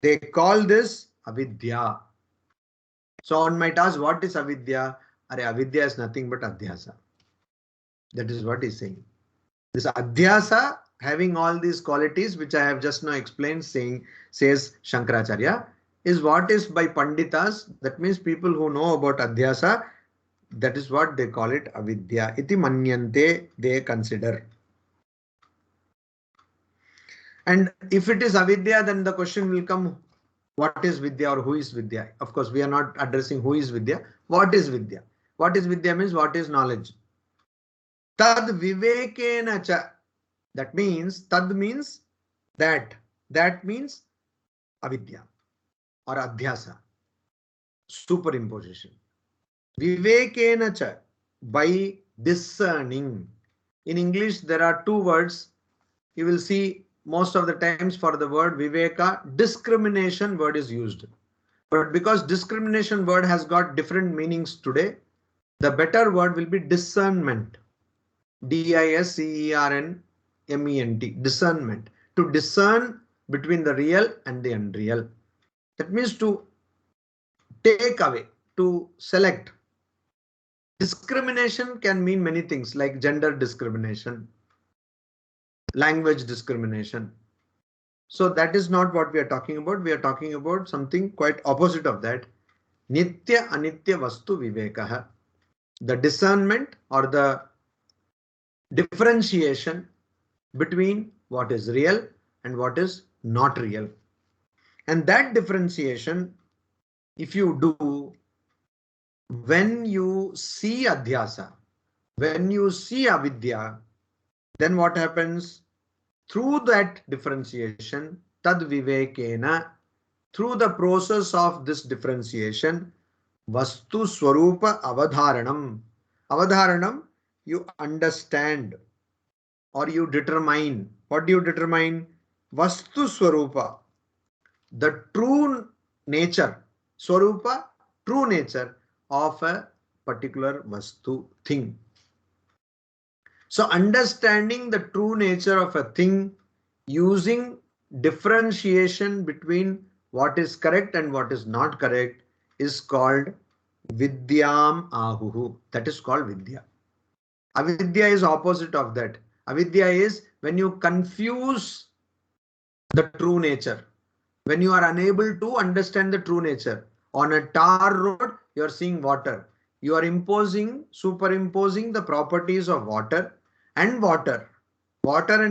They call this avidya. So one might ask, what is avidya? Avidya is nothing but adhyasa. That is what he's saying. This adhyasa having all these qualities which I have just now explained, says Shankaracharya, is what is by panditas. That means people who know about adhyasa, That is what they call it, avidya. Iti manyante, they consider. And if it is avidya, then the question will come, what is vidya or who is vidya? Of course, we are not addressing who is vidya. What is vidya? What is vidya means what is knowledge. Tad vivekena cha. That means, tad means that. That means avidya or adhyasa. Superimposition. Vivekena cha, by discerning. In English, there are two words. You will see most of the times for the word viveka, discrimination word is used. But because discrimination word has got different meanings today, the better word will be discernment. D-I-S-C-E-R-N-M-E-N-T. Discernment. To discern between the real and the unreal. That means to take away, to select. Discrimination can mean many things like gender discrimination, language discrimination. So that is not what we are talking about. We are talking about something quite opposite of that. Nitya anitya vastu vivekaha. The discernment or the differentiation between what is real and what is not real. And that differentiation, if you do, when you see adhyasa, when you see avidya, then what happens? Through that differentiation, tad vivekena, through the process of this differentiation, vastu swarupa avadharanam. Avadharanam, you understand or you determine. What do you determine? Vastu swarupa, the true nature, swarupa, true nature of a particular vastu, thing. So understanding the true nature of a thing using differentiation between what is correct and what is not correct is called vidyam ahuhu. That is called vidya. Avidya is opposite of that. Avidya is when you confuse the true nature, when you are unable to understand the true nature. On a tar road, you are seeing water. You are superimposing the properties of water and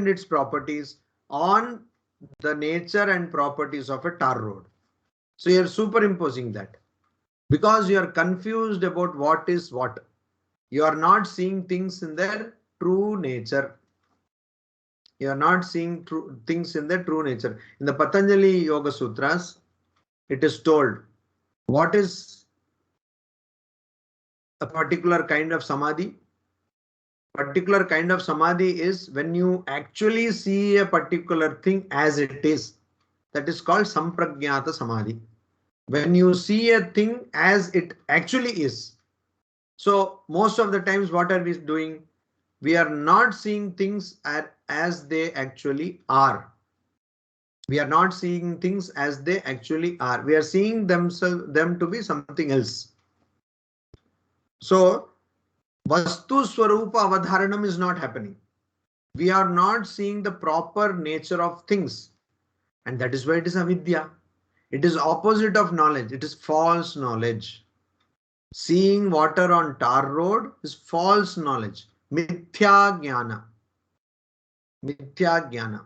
its properties on the nature and properties of a tar road. So you are superimposing that because you are confused about what is what. You are not seeing things in their true nature. You are not seeing things in their true nature. In the Patanjali Yoga Sutras, it is told what is a particular kind of samadhi. Particular kind of samadhi is when you actually see a particular thing as it is. That is called sampragyata samadhi. When you see a thing as it actually is. So most of the times what are we doing? We are not seeing things as they actually are. We are not seeing things as they actually are. We are seeing them to be something else. So Vastu Swarupa Avadharanam is not happening. We are not seeing the proper nature of things. And that is why it is avidya. It is opposite of knowledge. It is false knowledge. Seeing water on tar road is false knowledge. Mithya jnana. Mithya jnana.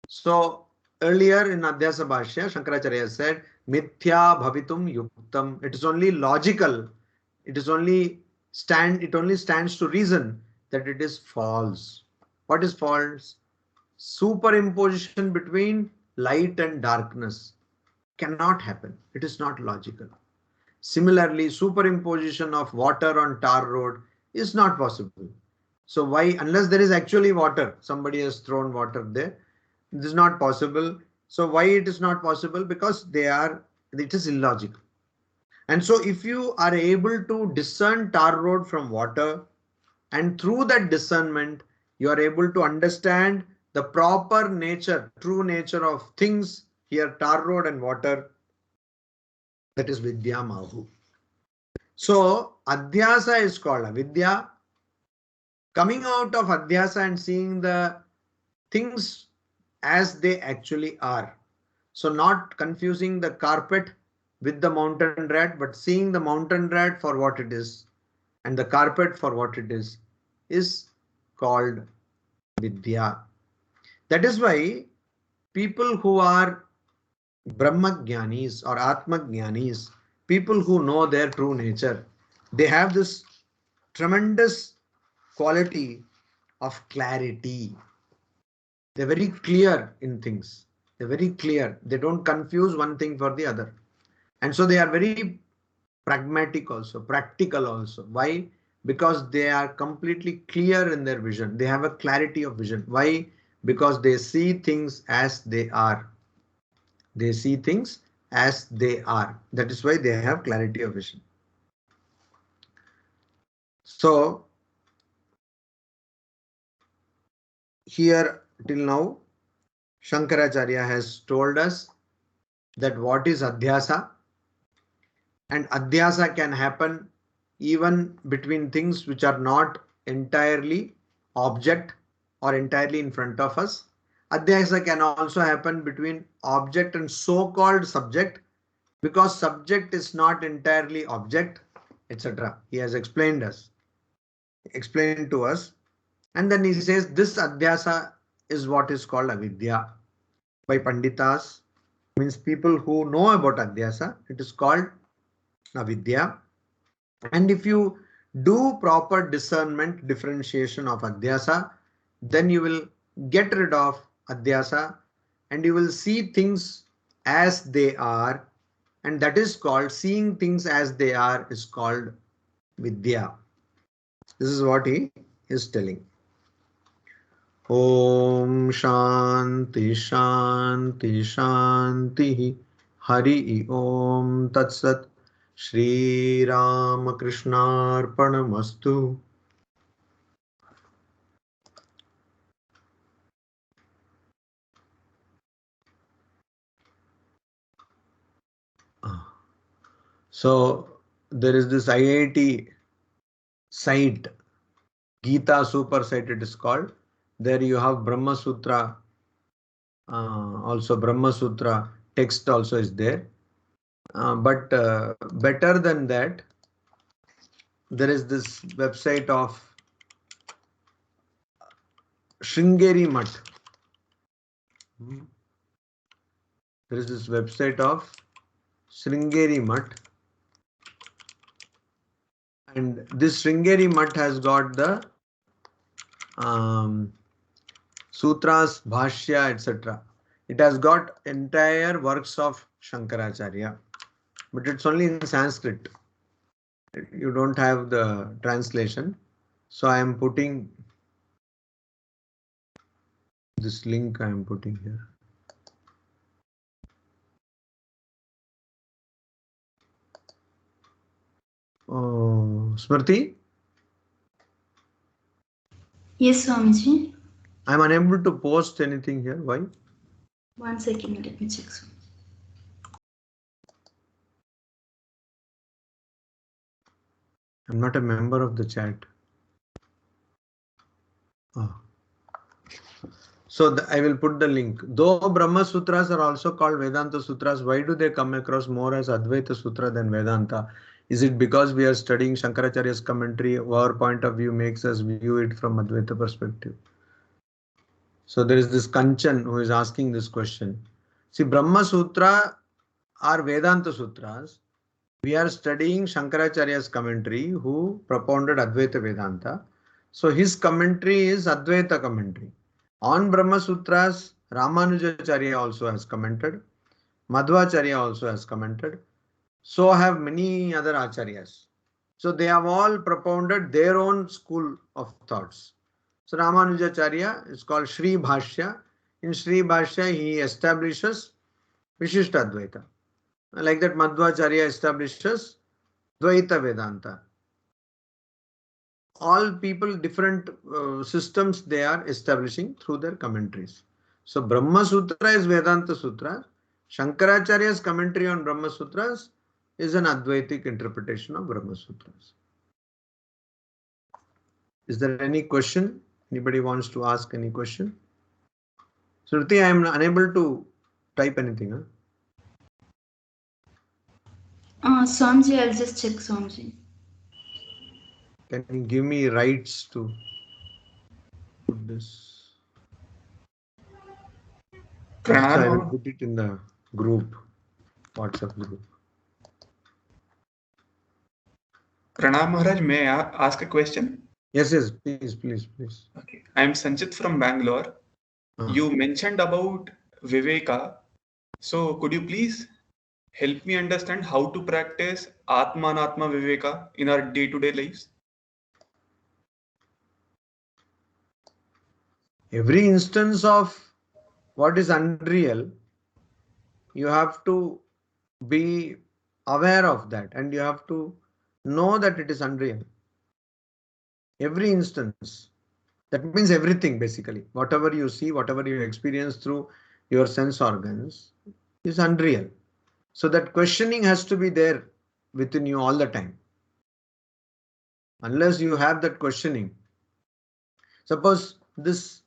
So earlier in Adhyasa Bhashya, Shankaracharya said, Mithya bhavitum yuktam. It is only logical. It only stands to reason that it is false. What is false? Superimposition between light and darkness cannot happen. It is not logical. Similarly, superimposition of water on tar road is not possible. So why, unless there is actually water, somebody has thrown water there, this is not possible. So why it is not possible? Because it is illogical. And so if you are able to discern tar road from water, and through that discernment, you are able to understand the proper nature, true nature of things, here tar road and water, that is Vidya Mahu. So Adhyasa is called Avidya. Coming out of Adhyasa and seeing the things as they actually are. So not confusing the carpet with the mountain rat, but seeing the mountain rat for what it is and the carpet for what it is called Vidya. That is why people who are Brahmagyanis or Atmagyanis, people who know their true nature, they have this tremendous quality of clarity. They're very clear in things. They're very clear. They don't confuse one thing for the other. And so they are very pragmatic also, practical also. Why? Because they are completely clear in their vision. They have a clarity of vision. Why? Because they see things as they are. They see things as they are. That is why they have clarity of vision. So here till now, Shankaracharya has told us that what is Adhyasa, and Adhyasa can happen even between things which are not entirely object or entirely in front of us. Adhyasa can also happen between object and so-called subject, because subject is not entirely object, etc. He has explained to us. And then he says this Adhyasa is what is called Avidya by Panditas, means people who know about Adhyasa. It is called Avidya. And if you do proper discernment, differentiation of Adhyasa, then you will get rid of Adhyasa and you will see things as they are, and that is called, seeing things as they are is called Vidya. This is what he is telling. Om Shanti Shanti Shanti Hari Om Tat Sat. Shri Ram Krishnarpanamastu. So there is this IIT site, Gita Super Site it is called. There you have Brahma Sutra, also Brahma Sutra text also is there. But better than that, there is this website of Sringeri Mutt. There is this website of Sringeri Mutt. And this Sringeri Mutt has got the sutras, bhashya, etc. It has got entire works of Shankaracharya, but it's only in Sanskrit. You don't have the translation. So I am putting this link I am putting here. Oh, Smriti? Yes, Swamiji. I am unable to post anything here. Why? 1 second, let me check. I'm not a member of the chat. Oh. So I will put the link. Though Brahma Sutras are also called Vedanta Sutras, why do they come across more as Advaita Sutra than Vedanta? Is it because we are studying Shankaracharya's commentary? Our point of view makes us view it from Advaita perspective. So there is this Kanchan who is asking this question. See, Brahma Sutra are Vedanta Sutras. We are studying Shankaracharya's commentary who propounded Advaita Vedanta. So his commentary is Advaita commentary. On Brahma Sutras, Ramanujacharya also has commented. Madhvacharya also has commented. So have many other acharyas. So they have all propounded their own school of thoughts. So Ramanujacharya is called Sri Bhashya. In Sri Bhashya, he establishes Vishishta Advaita. Like that, Madhvacharya establishes Dvaita Vedanta. All people, different systems they are establishing through their commentaries. So Brahma Sutra is Vedanta Sutra. Shankaracharya's commentary on Brahma Sutras is an Advaitic interpretation of Brahma Sutras. Is there any question? Anybody wants to ask any question? Shruti, I am unable to type anything. Huh? Swamiji, I'll just check, Swamiji. Can you give me rights to put this? So I will put it in the group, WhatsApp group. Pranam Maharaj, may I ask a question? Yes, please. Okay. I am Sanchit from Bangalore. You mentioned about Viveka. So could you please help me understand how to practice Atmanatma Viveka in our day-to-day lives? Every instance of what is unreal, you have to be aware of that and you have to know that it is unreal. Every instance. That means everything basically. Whatever you see, whatever you experience through your sense organs is unreal. So that questioning has to be there within you all the time. Unless you have that questioning. Suppose this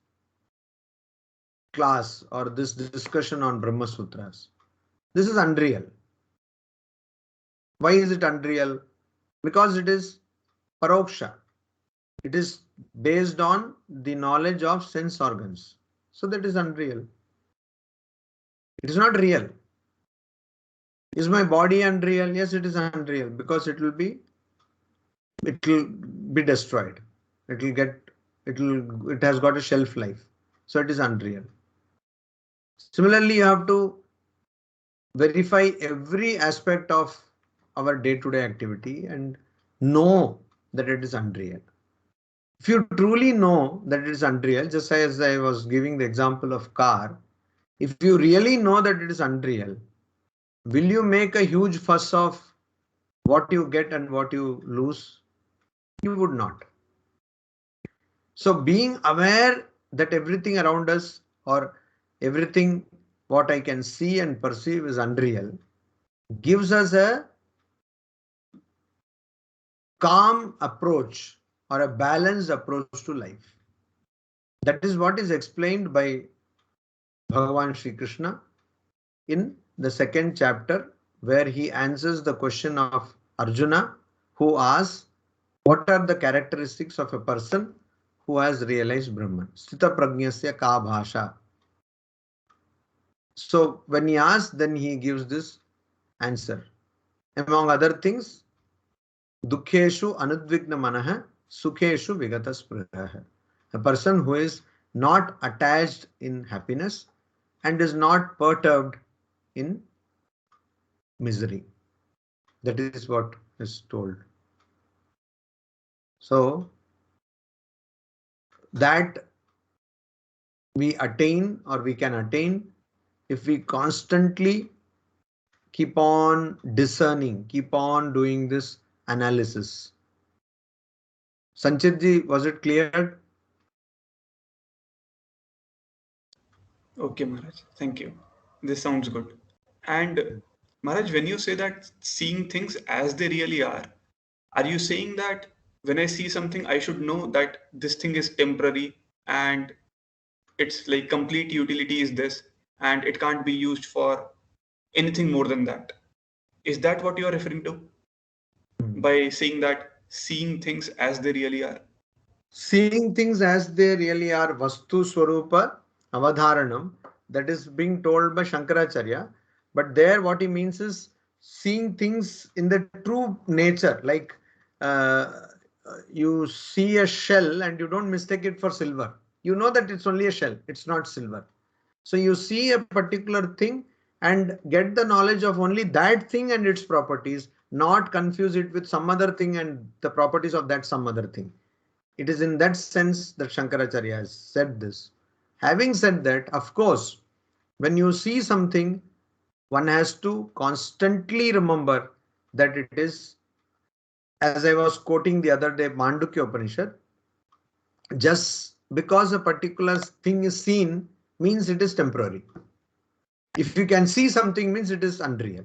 class or this discussion on Brahma Sutras. This is unreal. Why is it unreal? Because it is paroksha. It is based on the knowledge of sense organs. So that is unreal. It is not real. Is my body unreal? Yes, it is unreal because it will be destroyed. It has got a shelf life. So it is unreal. Similarly, you have to verify every aspect of our day-to-day activity and know that it is unreal. If you truly know that it is unreal, just as I was giving the example of car, if you really know that it is unreal, will you make a huge fuss of what you get and what you lose? You would not. So being aware that everything around us or everything what I can see and perceive is unreal gives us a calm approach or a balanced approach to life. That is what is explained by Bhagavan Sri Krishna in the second chapter, where he answers the question of Arjuna, who asks, what are the characteristics of a person who has realized Brahman? Sthita prajnasya ka bhasha. So when he asks, then he gives this answer. Among other things, Dukkheshu anudvigna manaha, sukheshu vigata spruha. A person who is not attached in happiness and is not perturbed in misery. That is what is told. So that we attain or we can attain if we constantly keep on discerning, keep on doing this analysis. Sanchitji, was it clear? Okay, Maharaj. Thank you. This sounds good. And Maharaj, when you say that seeing things as they really are you saying that when I see something, I should know that this thing is temporary and its like complete utility is this and it can't be used for anything more than that? Is that what you are referring to by saying that seeing things as they really are? Seeing things as they really are, Vastu Swarupa Avadharanam, that is being told by Shankaracharya. But there what he means is seeing things in the true nature, like you see a shell and you don't mistake it for silver. You know that it's only a shell, it's not silver. So you see a particular thing and get the knowledge of only that thing and its properties, not confuse it with some other thing and the properties of that some other thing. It is in that sense that Shankaracharya has said this. Having said that, of course, when you see something, one has to constantly remember that it is, as I was quoting the other day, Mandukya Upanishad, just because a particular thing is seen means it is temporary. If you can see something means it is unreal.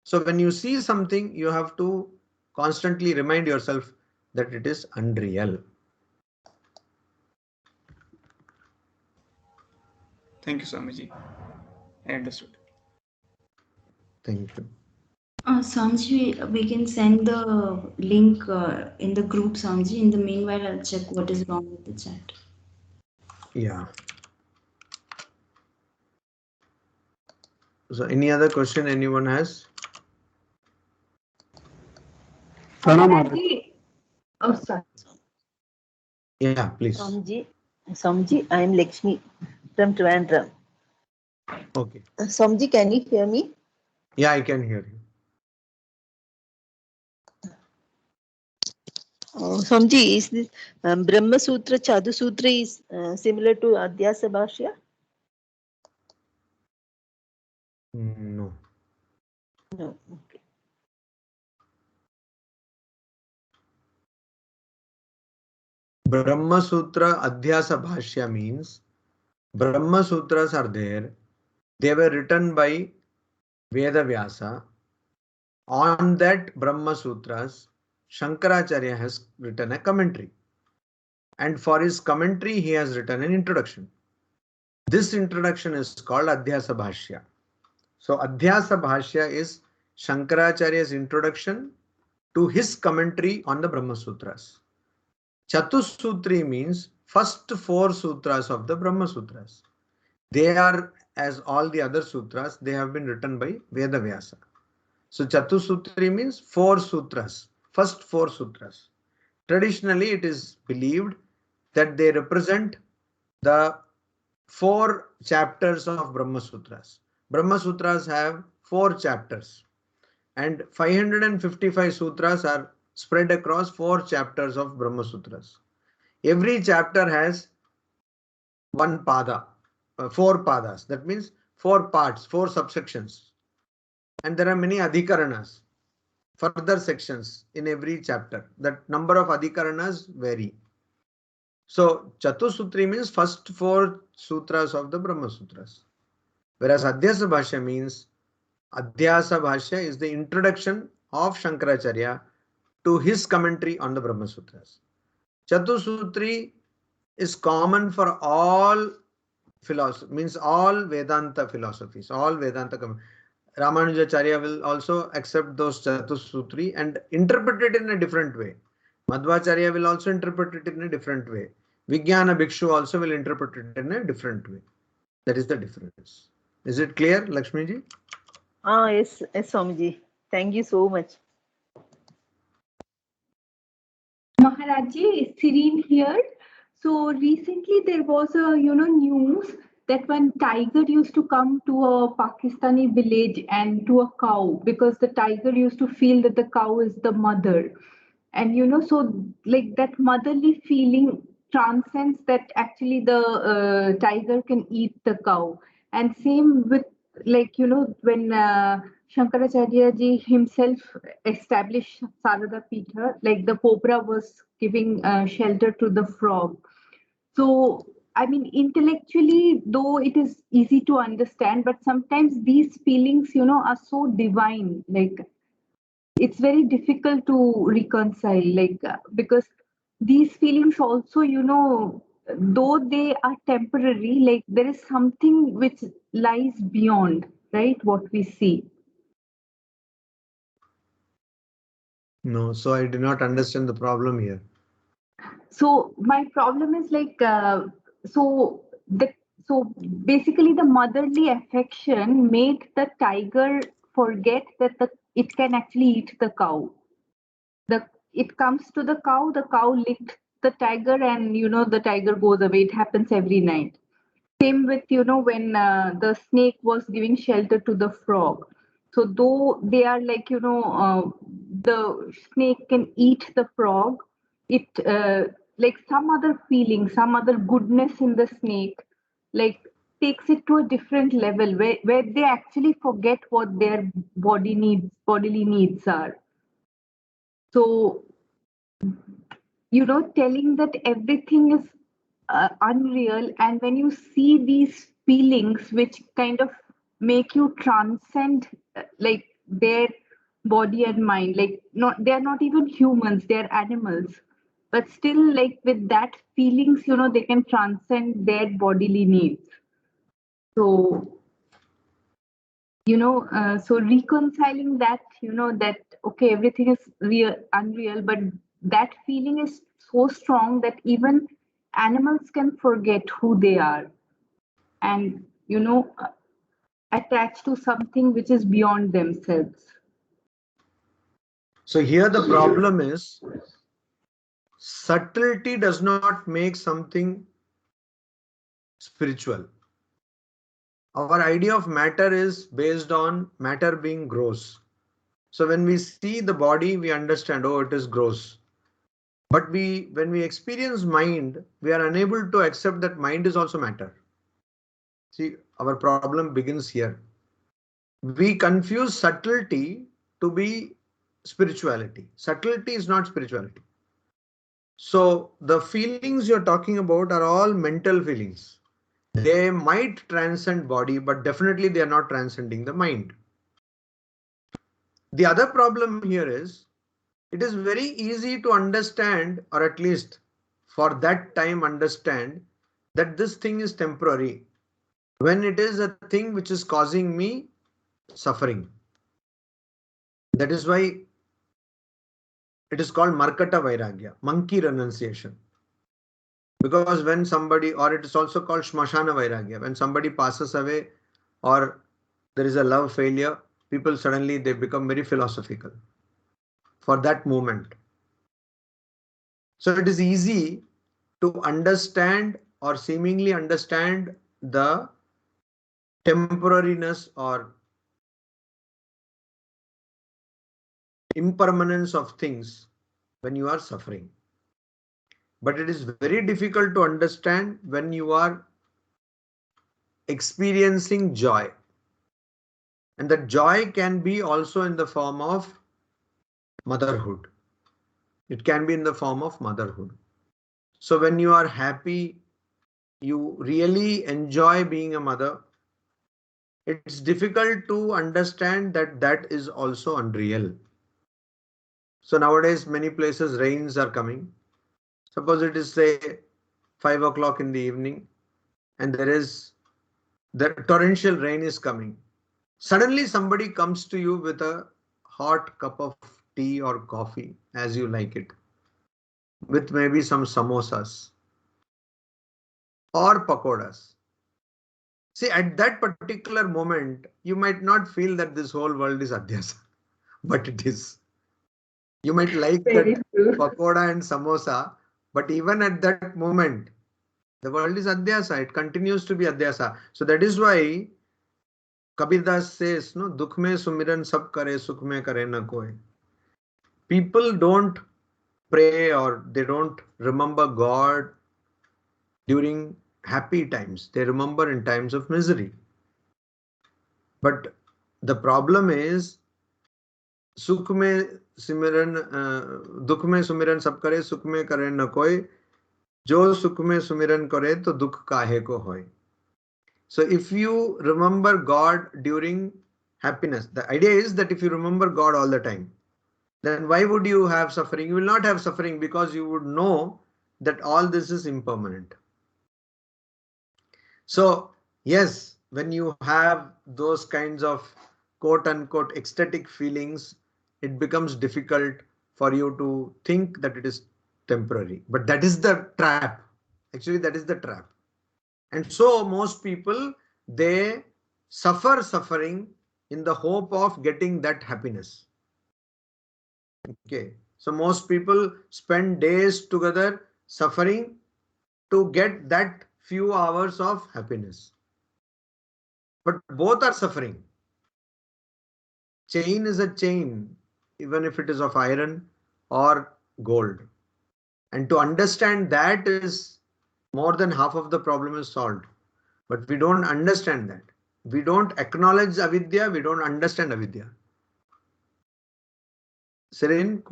So when you see something, you have to constantly remind yourself that it is unreal. Thank you, Swamiji. I understood. Thank you. Swamiji, we can send the link in the group, Swamiji. In the meanwhile, I'll check what is wrong with the chat. Yeah. So any other question anyone has? Maharaj. Oh, sorry. Yeah, please. Swamiji, I am Lakshmi from Trivandrum. Okay. Swamiji, can you hear me? Yeah, I can hear you. Swamiji, is this Brahma Sutra, Chadu Sutra is similar to Adhyasa Bhashya? No. No. Okay. Brahma Sutra Adhyasa Bhashya means Brahma Sutras are there. They were written by Veda Vyasa. On that Brahma Sutras, Shankaracharya has written a commentary. And for his commentary, he has written an introduction. This introduction is called Adhyasa Bhashya. So Adhyasa Bhashya is Shankaracharya's introduction to his commentary on the Brahma Sutras. Chatusutri means first 4 sutras of the Brahma Sutras. They are, as all the other sutras, they have been written by Veda Vyasa. So Chatusutri means 4 sutras, first 4 sutras. Traditionally, it is believed that they represent the 4 chapters of Brahma Sutras. Brahma Sutras have 4 chapters, and 555 sutras are spread across 4 chapters of Brahma Sutras. Every chapter has 1 pada, 4 padas. That means 4 parts, 4 subsections. And there are many adhikaranas, further sections in every chapter. That number of adhikaranas vary. So Chatusutri means first 4 sutras of the Brahma Sutras. Whereas Adhyasa Bhashya means Adhyasa Bhashya is the introduction of Shankaracharya to his commentary on the Brahma Sutras. Chatusutri is common for all philosophy, means all Vedanta philosophies, all Vedanta. Ramanujacharya will also accept those Chatusutri and interpret it in a different way. Madhvacharya will also interpret it in a different way. Vijnana Bhikshu also will interpret it in a different way. That is the difference. Is it clear, Lakshmi ji? Yes, Swamiji. Thank you so much. Maharaji, Serene here. So recently there was a news that one tiger used to come to a Pakistani village and to a cow because the tiger used to feel that the cow is the mother. And so like that motherly feeling transcends that actually the tiger can eat the cow. And same with like when Shankaracharya ji himself established Sarada Peetha, like the cobra was giving shelter to the frog. So I mean, intellectually, though it is easy to understand, but sometimes these feelings, are so divine. Like it's very difficult to reconcile, like because these feelings also, though they are temporary, like there is something which lies beyond, right? What we see. No, so I do not understand the problem here. So my problem is like so the so basically the motherly affection made the tiger forget that it can actually eat the cow. It comes to the cow licked the tiger, and the tiger goes away. It happens every night. Same with when the snake was giving shelter to the frog. So though they are like the snake can eat the frog, it like some other feeling, some other goodness in the snake, like takes it to a different level where they actually forget what their bodily needs are. So telling that everything is unreal, and when you see these feelings which kind of make you transcend like their body and mind, like not they are not even humans, they are animals, but still like with that feelings, they can transcend their bodily needs. So so reconciling that, that, okay, everything is real, unreal, but that feeling is so strong that even animals can forget who they are and, attach to something which is beyond themselves. So here the problem is subtlety does not make something spiritual. Our idea of matter is based on matter being gross. So when we see the body, we understand, oh, it is gross. But when we experience mind, we are unable to accept that mind is also matter. See, our problem begins here. We confuse subtlety to be spirituality. Subtlety is not spirituality. So the feelings you're talking about are all mental feelings. They might transcend body, but definitely they are not transcending the mind. The other problem here is it is very easy to understand, or at least for that time understand, that this thing is temporary when it is a thing which is causing me suffering. That is why it is called Markata Vairagya, monkey renunciation. Because when somebody, or it is also called Shmashana Vairagya, when somebody passes away or there is a love failure, people suddenly they become very philosophical for that moment. So it is easy to understand or seemingly understand the temporariness or impermanence of things when you are suffering. But it is very difficult to understand when you are experiencing joy. And that joy can be also in the form of motherhood. It can be in the form of motherhood. So when you are happy, you really enjoy being a mother, it's difficult to understand that that is also unreal. So nowadays, many places rains are coming. Suppose it is say 5 o'clock in the evening and the torrential rain is coming. Suddenly somebody comes to you with a hot cup of tea or coffee as you like it, with maybe some samosas or pakoras. See, at that particular moment, you might not feel that this whole world is adhyasa, but it is. You might like Very that true. pakoda and samosa, but even at that moment, the world is adhyasa. It continues to be adhyasa. So that is why Kabir Das says, no, dukh mein sumiran sab kare, sukh mein kare na koi. People don't pray or they don't remember God during happy times. They remember in times of misery. But the problem is सुख में सिमरन दुख में सुमिरन सब करे सुख में करे न कोई जो सुख में सुमिरन करे तो दुख काहे को होय. So if you remember God during happiness, the idea is that if you remember God all the time, then why would you have suffering? You will not have suffering because you would know that all this is impermanent. So yes, when you have those kinds of quote unquote ecstatic feelings, it becomes difficult for you to think that it is temporary. But that is the trap. Actually, that is the trap. And so most people, they suffer suffering in the hope of getting that happiness. Okay. So most people spend days together suffering to get that few hours of happiness. But both are suffering. Chain is a chain, even if it is of iron or gold. And to understand that is more than half of the problem is solved. But we don't understand that. We don't acknowledge avidya, we don't understand avidya. Serene,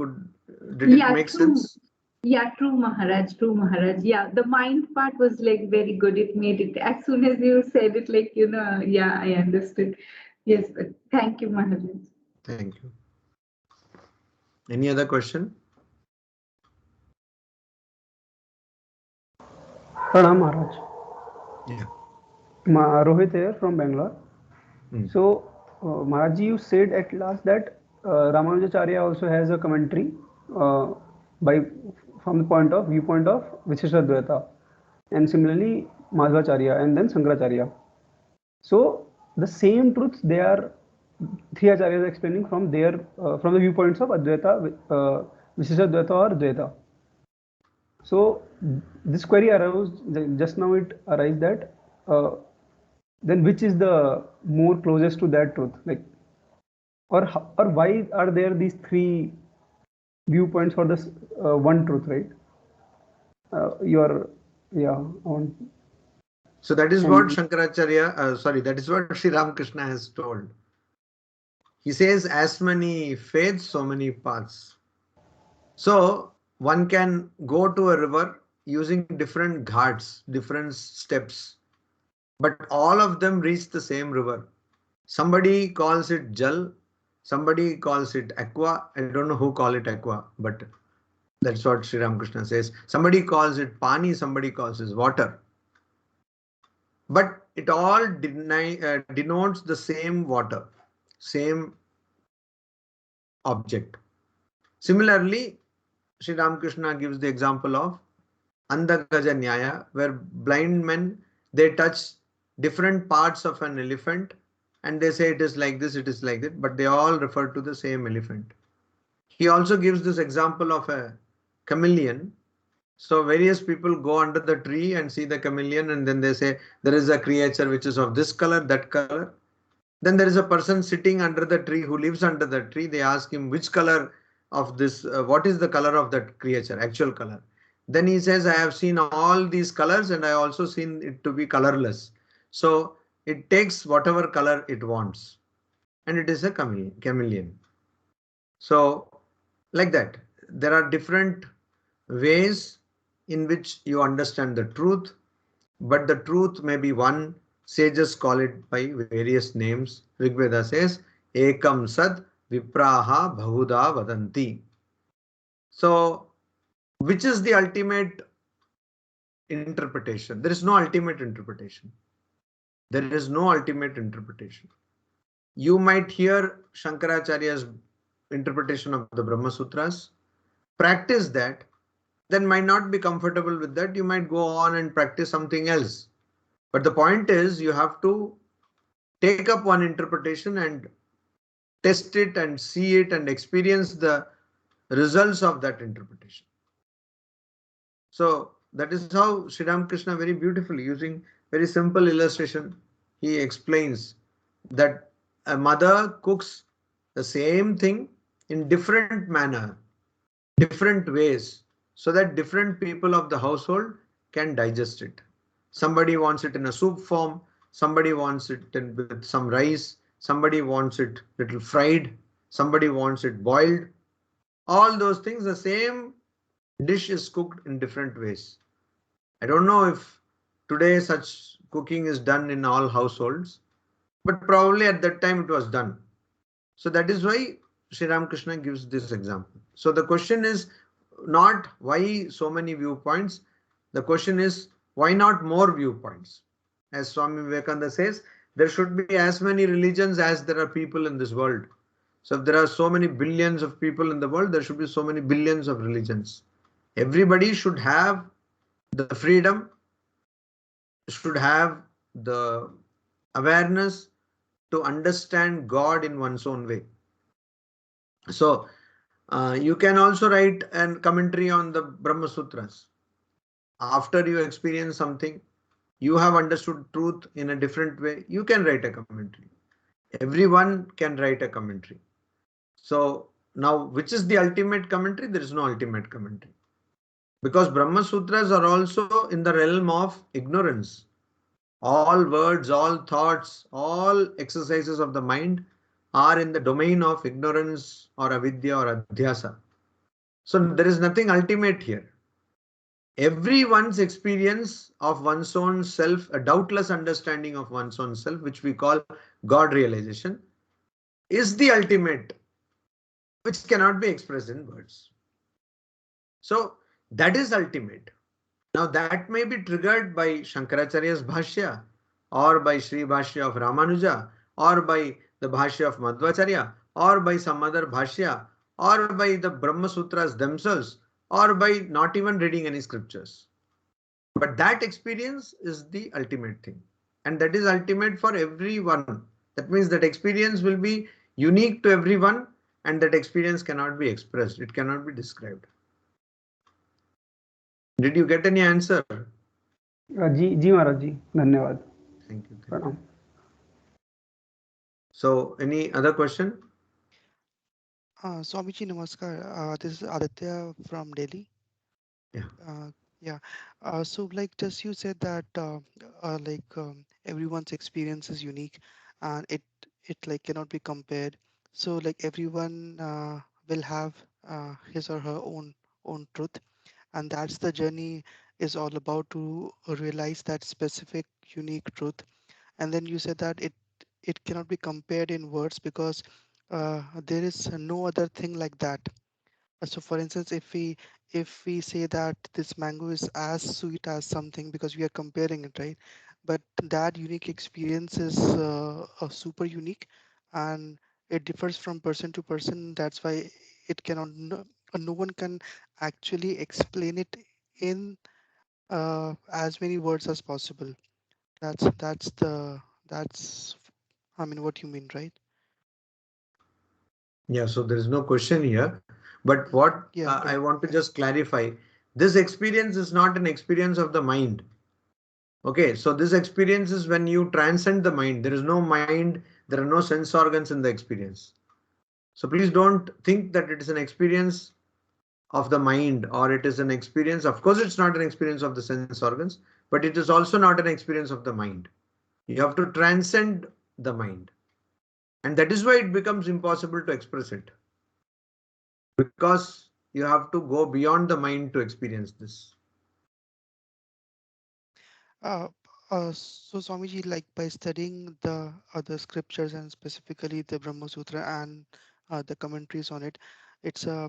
did it make sense? Yeah, true, Maharaj. True, Maharaj. Yeah, the mind part was like very good. It made it, as soon as you said it, like, yeah, I understood. Yes, but thank you, Maharaj. Thank you. Any other question? Pranam Maharaj. Yeah. Rohit here from Bangalore. Hmm. So Maharaj, you said at last that Ramanujacharya also has a commentary by from the viewpoint of Vishishtadvaita, and similarly Madhvacharya and then Shankaracharya. So the same truths they are three acharyas explaining from their from the viewpoints of Advaita, Vishishtadvaita or Dvaita. So this query arose just now. It arises that then which is the more closest to that truth, like, or why are there these three viewpoints for this one truth, right? On. So that is what Shankaracharya, that is what Sri Ramakrishna has told. He says, as many faiths, so many paths. So one can go to a river using different ghats, different steps, but all of them reach the same river. Somebody calls it Jal, somebody calls it Aqua. I don't know who call it Aqua, but that's what Sri Ramakrishna says. Somebody calls it Pani, somebody calls it water. But it all denotes the same water, same object. Similarly, Sri Ramakrishna gives the example of Andhagaja Nyaya, where blind men, they touch different parts of an elephant and they say it is like this, it is like that, but they all refer to the same elephant. He also gives this example of a chameleon. So various people go under the tree and see the chameleon, and then they say there is a creature which is of this color, that color. Then there is a person sitting under the tree who lives under the tree. They ask him which color of this, what is the color of that creature, actual color. Then he says, I have seen all these colors and I also seen it to be colorless. So it takes whatever color it wants, and it is a chameleon. So like that, there are different ways in which you understand the truth, but the truth may be one. Sages call it by various names. Rigveda says, Ekam Sad Vipraha Bahuda Vadanti. So, which is the ultimate interpretation? There is no ultimate interpretation. There is no ultimate interpretation. You might hear Shankaracharya's interpretation of the Brahma Sutras, practice that, then might not be comfortable with that. You might go on and practice something else. But the point is, you have to take up one interpretation and test it and see it and experience the results of that interpretation. So that is how Sri Ramakrishna very beautifully, using very simple illustration, he explains that a mother cooks the same thing in different manner, different ways, so that different people of the household can digest it. Somebody wants it in a soup form, somebody wants it with some rice, somebody wants it little fried, somebody wants it boiled. All those things, the same dish is cooked in different ways. I don't know if today such cooking is done in all households, but probably at that time it was done. So that is why Sri Ramakrishna gives this example. So the question is not why so many viewpoints. The question is, why not more viewpoints? As Swami Vivekananda says, there should be as many religions as there are people in this world. So if there are so many billions of people in the world, there should be so many billions of religions. Everybody should have the freedom, should have the awareness to understand God in one's own way. So you can also write a commentary on the Brahma Sutras. After you experience something, you have understood truth in a different way, you can write a commentary. Everyone can write a commentary. So now, which is the ultimate commentary? There is no ultimate commentary. Because Brahma Sutras are also in the realm of ignorance. All words, all thoughts, all exercises of the mind are in the domain of ignorance or avidya or adhyasa. So there is nothing ultimate here. Everyone's experience of one's own self, a doubtless understanding of one's own self, which we call God realization, is the ultimate, which cannot be expressed in words. So that is ultimate. Now that may be triggered by Shankaracharya's Bhashya, or by Sri Bhashya of Ramanuja, or by the Bhashya of Madhvacharya, or by some other Bhashya, or by the Brahma Sutras themselves, or by not even reading any scriptures. But that experience is the ultimate thing. And that is ultimate for everyone. That means that experience will be unique to everyone, and that experience cannot be expressed. It cannot be described. Did you get any answer? जी जी महाराज जी, धन्यवाद. Thank you. प्रणाम. So, any other question? Swamiji, Namaskar. This is Aditya from Delhi. Yeah. Yeah. So like just you said that everyone's experience is unique and it like cannot be compared. So like everyone will have his or her own truth, and that's the journey is all about, to realize that specific unique truth. And then you said that it cannot be compared in words because there is no other thing like that. So for instance, if we say that this mango is as sweet as something because we are comparing it, right? But that unique experience is super unique, and it differs from person to person. That's why it cannot, no one can actually explain it in as many words as possible. That's I mean what you mean, right? Yeah, so there is no question here. But what Yeah, I correct. want to Yeah. just clarify, this experience is not an experience of the mind. Okay, so this experience is when you transcend the mind. There is no mind, there are no sense organs in the experience. So please don't think that it is an experience of the mind, or it is an experience. Of course, it's not an experience of the sense organs, but it is also not an experience of the mind. You have to transcend the mind. And that is why it becomes impossible to express it. Because you have to go beyond the mind to experience this. Uh, so Swamiji, like by studying the other scriptures and specifically the Brahma Sutra and the commentaries on it, it's a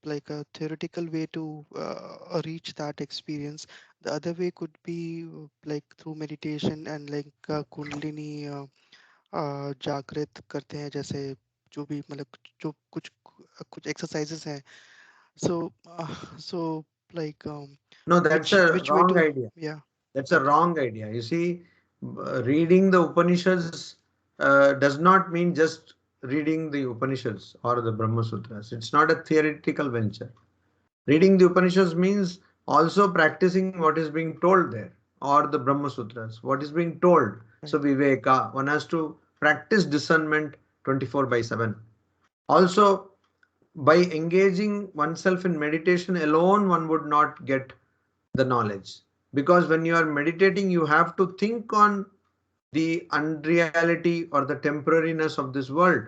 like a theoretical way to reach that experience. The other way could be like through meditation and like Kundalini जागृत करते हैं, जैसे जो भी मतलब जो कुछ कुछ exercises हैं. So like No, that's a which way wrong to, idea. yeah. That's a Okay. wrong idea. You see, reading the Upanishads does not mean just reading the Upanishads or the Brahma Sutras. It's not a theoretical venture. Reading the Upanishads means also practicing what is being told there, or the Brahma Sutras, what is being told. So, Right. Viveka, one has to practice discernment 24/7. Also, by engaging oneself in meditation alone, one would not get the knowledge. Because when you are meditating, you have to think on the unreality or the temporariness of this world.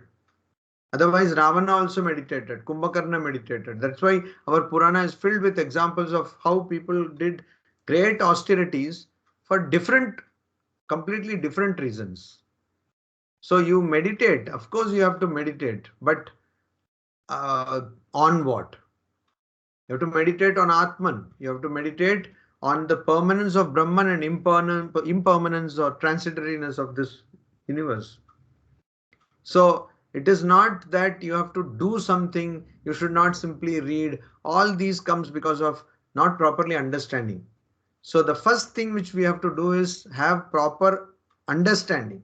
Otherwise, Ravana also meditated, Kumbhakarna meditated. That's why our Purana is filled with examples of how people did great austerities for different, completely different reasons. So you meditate, of course, you have to meditate, but on what? You have to meditate on Atman. You have to meditate on the permanence of Brahman and impermanence or transitoriness of this universe. So it is not that you have to do something. You should not simply read. All these comes because of not properly understanding. So the first thing which we have to do is have proper understanding.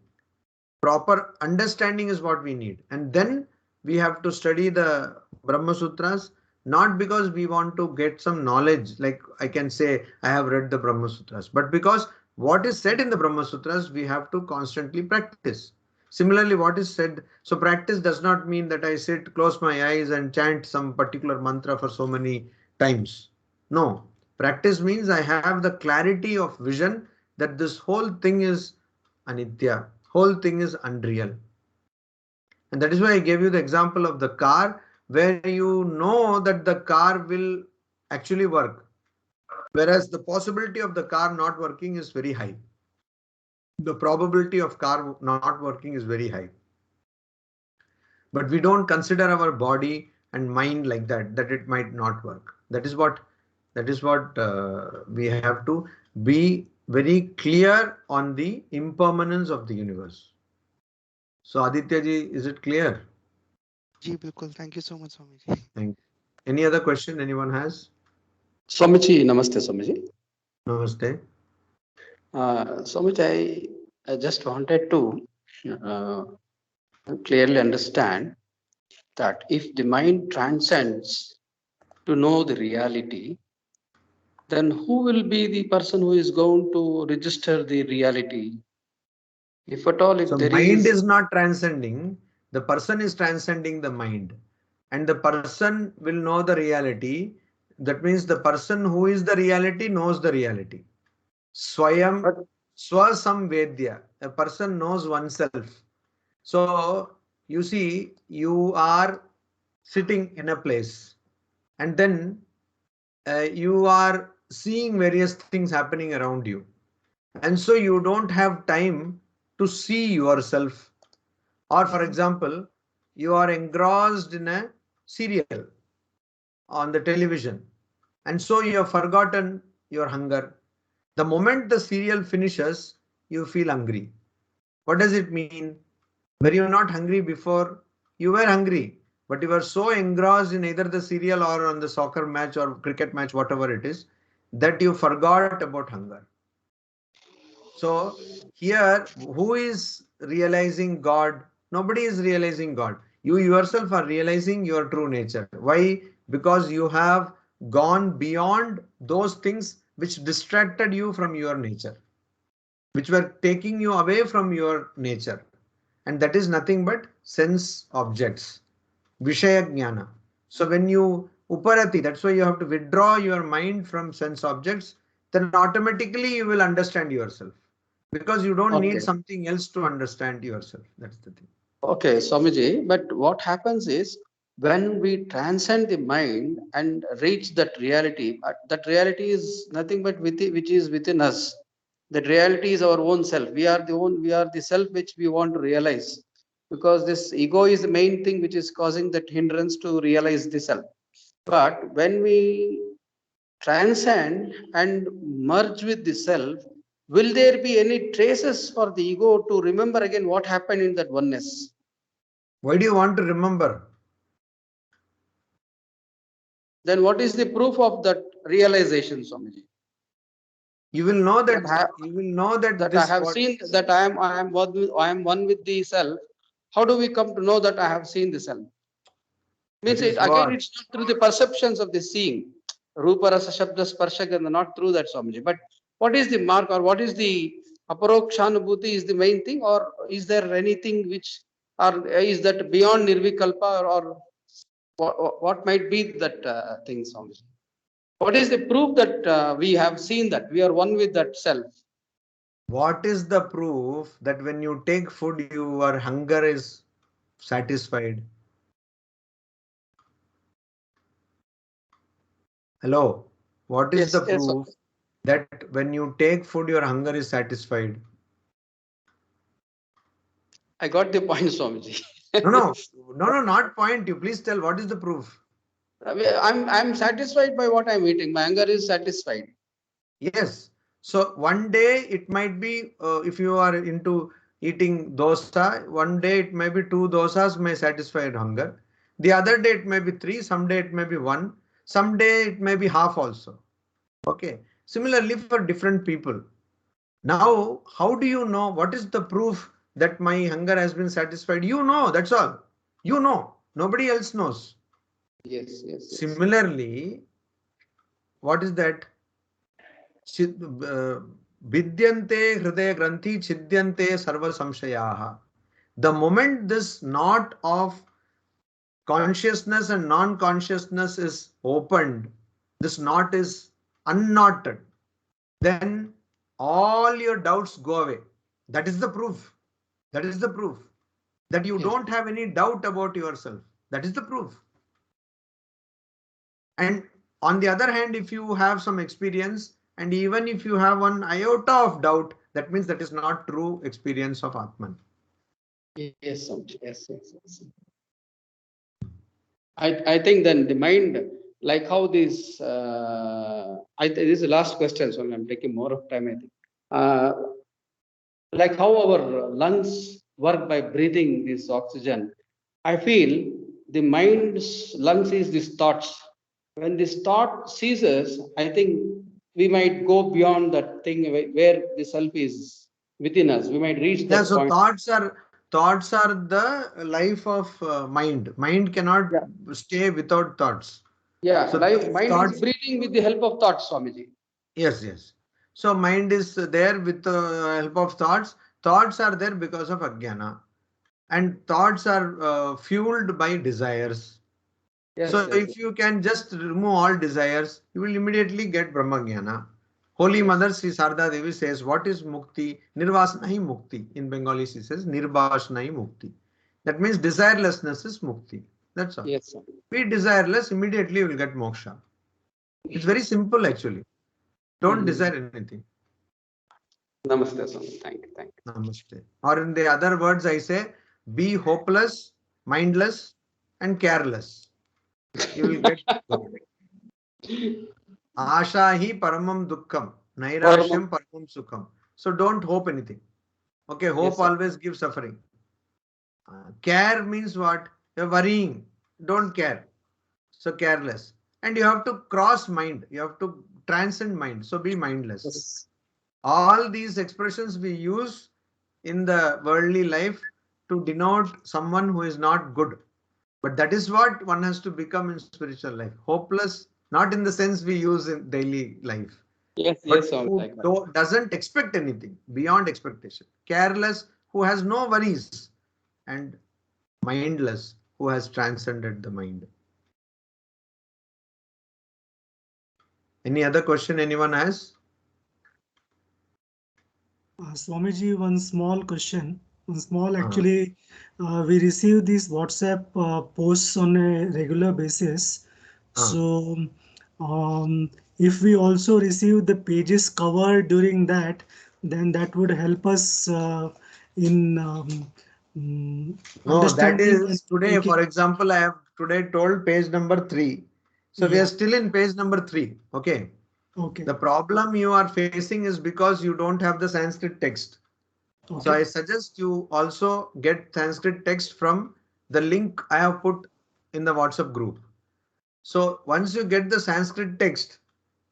Proper understanding is what we need. And then we have to study the Brahma Sutras, not because we want to get some knowledge, like I can say, I have read the Brahma Sutras, but because what is said in the Brahma Sutras, we have to constantly practice. Similarly, what is said, so practice does not mean that I sit, close my eyes and chant some particular mantra for so many times. No, practice means I have the clarity of vision that this whole thing is anitya, whole thing is unreal. And that is why I gave you the example of the car, where you know that the car will actually work, whereas the possibility of the car not working is very high. The probability of car not working is very high. But we don't consider our body and mind like that, that it might not work. That is what we have to be very clear on the impermanence of the universe. So Aditya ji, is it clear? जी बिल्कुल, thank you so much Swami ji. Thank you. Any other question anyone has? Swamiji, namaste, Swamiji. Namaste. Swamiji, I just wanted to clearly understand that if the mind transcends to know the reality, then who will be the person who is going to register the reality? If at all, if So there mind is is not transcending, the person is transcending the mind. And the person will know the reality. That means the person who is the reality knows the reality. Swayam But- Swasamvedya. A person knows oneself. So you see, you are sitting in a place and then you are seeing various things happening around you. And so you don't have time to see yourself. Or for example, you are engrossed in a serial on the television. And so you have forgotten your hunger. The moment the serial finishes, you feel hungry. What does it mean? Were you not hungry before? You were hungry, but you were so engrossed in either the serial or on the soccer match or cricket match, whatever it is, that you forgot about hunger. So here, who is realizing God? Nobody is realizing God. You yourself are realizing your true nature. Why? Because you have gone beyond those things which distracted you from your nature, which were taking you away from your nature. And that is nothing but sense objects, Vishaya Jnana. So when you uparati, that's why you have to withdraw your mind from sense objects, then automatically you will understand yourself. Because you don't need okay, something else to understand yourself. That's the thing. okay, Swamiji, but what happens is when we transcend the mind and reach that reality, that reality is nothing but which is within us. That reality is our own self. We are the self which we want to realize. Because this ego is the main thing which is causing that hindrance to realize the self. But when we transcend and merge with the self, will there be any traces for the ego to remember again what happened in that oneness? Why do you want to remember? Then what is the proof of that realization, Swamiji? You will know That that I this have what seen that I am one with the self. How do we come to know that I have seen the self? Means that it is again, what it's not through the perceptions of the seeing. Rupa Rasa Shabda Sparsha Gandha, not through that, Swamiji. But what is the mark or what is the aparokshanubhuti is the main thing, or is there anything which or is that beyond nirvikalpa or what might be that thing, Swamiji? What is the proof that we have seen that we are one with that self? what is the proof that when you take food your hunger is satisfied? Hello, what is the Yes, yes. proof that when you take food your hunger is satisfied? I got the point, Swamiji. No, not point. You please tell what is the proof? I'm satisfied by what I'm eating. My hunger is satisfied. Yes. So one day it might be if you are into eating dosa, one day it may be 2 dosas may satisfy your hunger. The other day it may be 3, some day it may be 1, some day it may be half also. Okay. Similarly for different people. Now, how do you know what is the proof that my hunger has been satisfied? You know, that's all. You know, nobody else knows. Yes. Similarly, what is that? Vidyante hridaya granthi chidyante sarva samshayaha. The moment this knot of consciousness and non-consciousness is opened, this knot is unknotted, then all your doubts go away. That is the proof. That is the proof that you Yes. don't have any doubt about yourself. That is the proof. And on the other hand, if you have some experience and even if you have one iota of doubt, that means that is not true experience of Atman. Yes. I think then the mind, like how this, this is the last question, so I'm taking more of time, I think. Like how our lungs work by breathing this oxygen. I feel the mind's lungs is these thoughts. When this thought ceases, I think we might go beyond that thing where the self is within us. We might reach Yeah, that so point. thoughts are the life of mind. Mind cannot Yeah. stay without thoughts. Yeah, So life, if mind is thoughts, breathing with the help of thoughts, Swamiji. yes. So mind is there with the help of thoughts. Thoughts are there because of ajnana, and thoughts are fueled by desires. Yes, So yes. if you can just remove all desires, you will immediately get Brahmajnana. Holy Yes. Mother Sri Sarada Devi says, what is mukti? Nirvasnahi mukti. In Bengali she says, Nirbashnahi mukti. That means desirelessness is mukti. That's all. Yes, sir. Be desireless, immediately you will get moksha. It's very simple actually. Don't desire anything. Namaste, Swami. Thank you. Namaste. Or in the other words, I say, be hopeless, mindless, and careless. You will get God. Asha hi paramam dukkham, nairashyam paramam sukham. So don't hope anything. Okay, hope Yes, sir. always gives suffering. Care means what? You're worrying. Don't care. So careless. And you have to cross mind. You have to transcend mind. So be mindless. Yes. All these expressions we use in the worldly life to denote someone who is not good. But that is what one has to become in spiritual life. Hopeless, not in the sense we use in daily life, Yes, but Swami. who doesn't expect anything beyond expectation. Careless, who has no worries, and mindless, who has transcended the mind. Any other question anyone has? Swamiji, one small question. Actually, we receive these WhatsApp posts on a regular basis. So, if we also receive the pages covered during that, then that would help us in No, that understanding and is today, thinking. for example, I have today told page number 3. So we Yeah. are still in page number 3. Okay. Okay. The problem you are facing is because you don't have the Sanskrit text. Okay. So I suggest you also get Sanskrit text from the link I have put in the WhatsApp group. So once you get the Sanskrit text,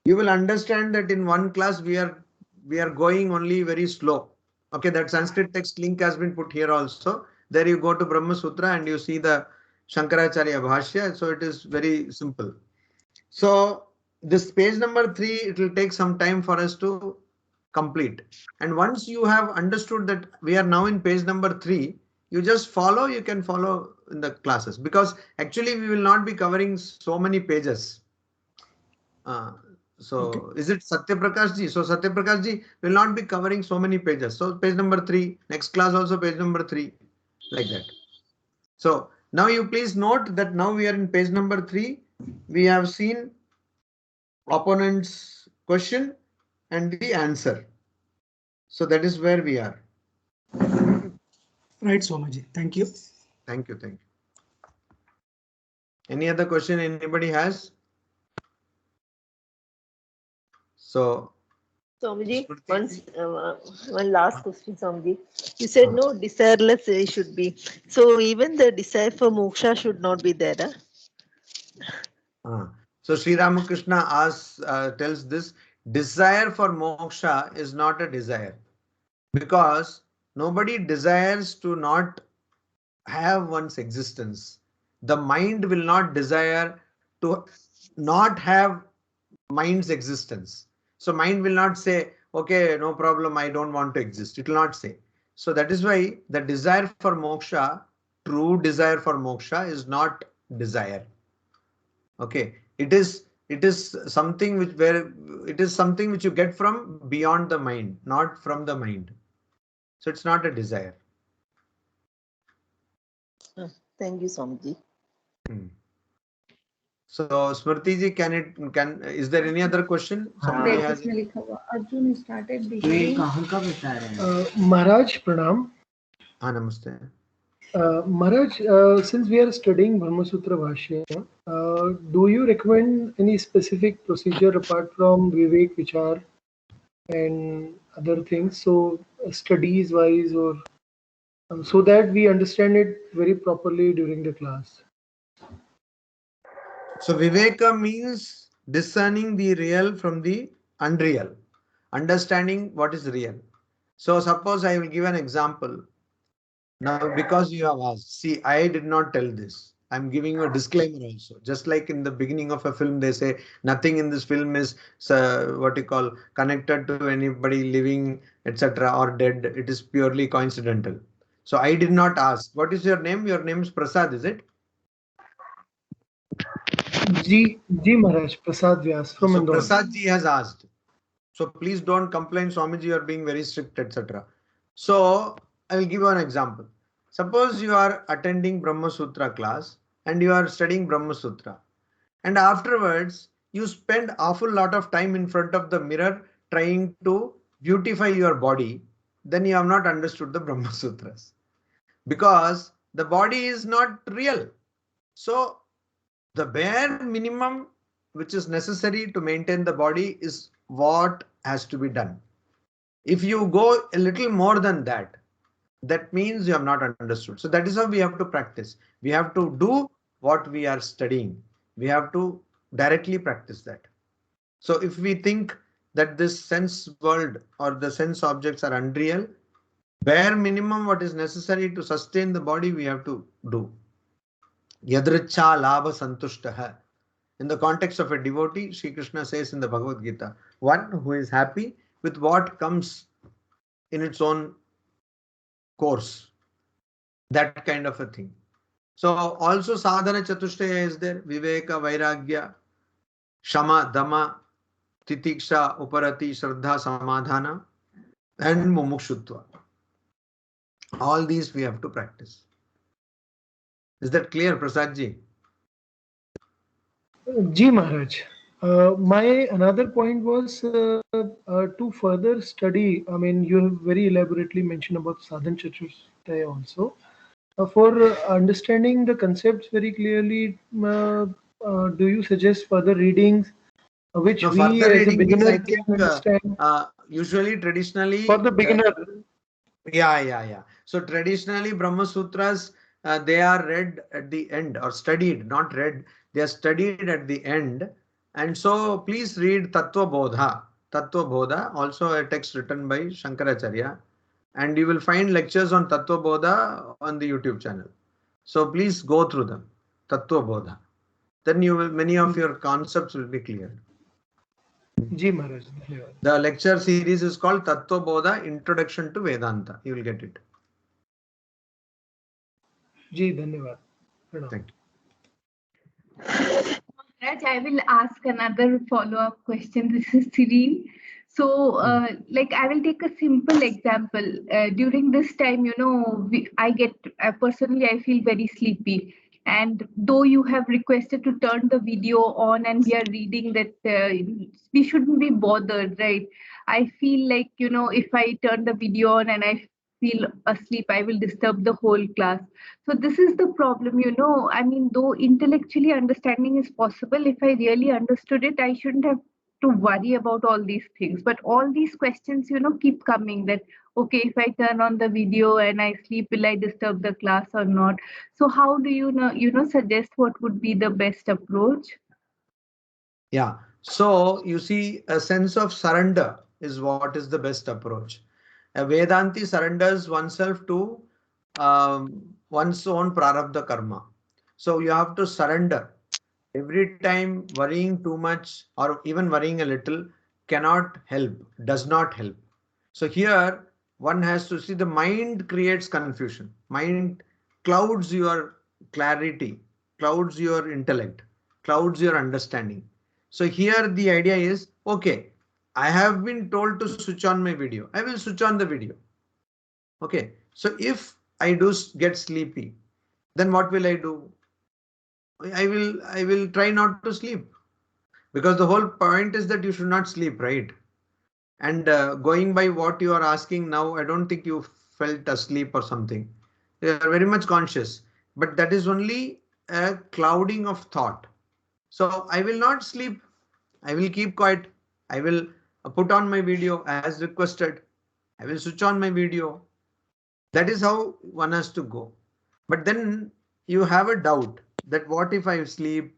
you will understand that in one class we are going only very slow. Okay, that Sanskrit text link has been put here also. There you go to Brahma Sutra and you see the Shankaracharya Bhashya. So it is very simple. So this page number 3, it will take some time for us to complete. And once you have understood that we are now in page number 3, you just follow, you can follow in the classes, because actually we will not be covering so many pages. So is it Satya Prakash ji? So Satya Prakash ji will not be covering so many pages. So page number 3, next class also page number 3, like that. So now you please note that now we are in page number 3. We have seen opponent's question and the answer. So that is where we are. Right, Swamiji. Thank you. Thank you. Any other question anybody has? So Swamiji, Smriti? one last question, Swamiji. You said no desireless should be. So even the desire for moksha should not be there. Huh? So Sri Ramakrishna tells this: desire for moksha is not a desire, because nobody desires to not have one's existence. The mind will not desire to not have mind's existence. So mind will not say, okay, no problem, I don't want to exist. It will not say. So that is why the desire for moksha, true desire for moksha, is not desire. Okay, it is something which you get from beyond the mind, not from the mind. So it's not a desire. Thank you, Swamiji. So Smriti ji, is there any other question? Somebody has. Arjun started behaving. Maharaj, pranam. Namaste. Maharaj, since we are studying Brahma Sutra Bhashya, do you recommend any specific procedure apart from Vivek Vichar and other things? So studies wise or so that we understand it very properly during the class. So Viveka means discerning the real from the unreal, understanding what is real. So suppose I will give an example. Now, because you have asked, see, I did not tell this. I'm giving you a disclaimer also. Just like in the beginning of a film, they say nothing in this film is what you call connected to anybody living, etc. or dead. It is purely coincidental. So I did not ask. What is your name? Your name is Prasad, is it? Ji Maharaj, Prasad Vyas from So Indore. Prasad ji has asked. So please don't complain, Swamiji, you are being very strict, etc. So I will give you an example. Suppose you are attending Brahma Sutra class and you are studying Brahma Sutra, and afterwards you spend awful lot of time in front of the mirror trying to beautify your body, then you have not understood the Brahma Sutras, because the body is not real. So the bare minimum which is necessary to maintain the body is what has to be done. If you go a little more than that, that means you have not understood. So that is how we have to practice. We have to do what we are studying. We have to directly practice that. So if we think that this sense world or the sense objects are unreal, bare minimum what is necessary to sustain the body we have to do. Yadricha labha santushtaha. In the context of a devotee, Sri Krishna says in the Bhagavad Gita, one who is happy with what comes in its own course, that kind of a thing. So also sadhana chatushtaya is there: viveka, vairagya, shama, dama, titiksha, uparati, shraddha, samadhana, and mumukshutva. All these we have to practice. Is that clear, Prasad ji? Ji Maharaj, my another point was to further study. I mean, you have very elaborately mentioned about sadhan chatushtaya also. For understanding the concepts very clearly, do you suggest further readings which No, we further as a reading means I beginner think can understand? usually traditionally For the beginner. Yeah. So traditionally Brahma Sutras, they are read at the end or studied, not read. They are studied at the end. And so please read Tattva Bodha. Tattva Bodha, also a text written by Shankaracharya. And you will find lectures on Tattva Bodha on the YouTube channel. So please go through them. Tattva Bodha. Then you will, many of your concepts will be clear. Ji Maharaj. The lecture series is called Tattva Bodha Introduction to Vedanta. You will get it. Ji, dhanyavad. Thank you. Raj, I will ask another follow-up question. This is Serene. So, like, I will take a simple example. During this time, you know, personally, I feel very sleepy. And though you have requested to turn the video on and we are reading that, we shouldn't be bothered, right? I feel like, you know, if I turn the video on and I feel asleep, I will disturb the whole class. So this is the problem, you know. I mean, though intellectually understanding is possible, if I really understood it, I shouldn't have to worry about all these things. But all these questions, you know, keep coming that, okay, if I turn on the video and I sleep, will I disturb the class or not? So how do you know, suggest what would be the best approach? Yeah. So you see, a sense of surrender is what is the best approach. A Vedanti surrenders oneself to one's own prarabdha karma. So you have to surrender. Every time worrying too much or even worrying a little cannot help, does not help. So here one has to see the mind creates confusion. Mind clouds your clarity, clouds your intellect, clouds your understanding. So here the idea is, okay, I have been told to switch on my video. I will switch on the video. Okay. So if I do get sleepy, then what will I do? I will try not to sleep, because the whole point is that you should not sleep, right? And going by what you are asking now, I don't think you felt asleep or something. You are very much conscious, but that is only a clouding of thought. So I will not sleep. I will keep quiet. I will put on my video as requested. I will switch on my video. That is how one has to go. But then you have a doubt that what if I sleep,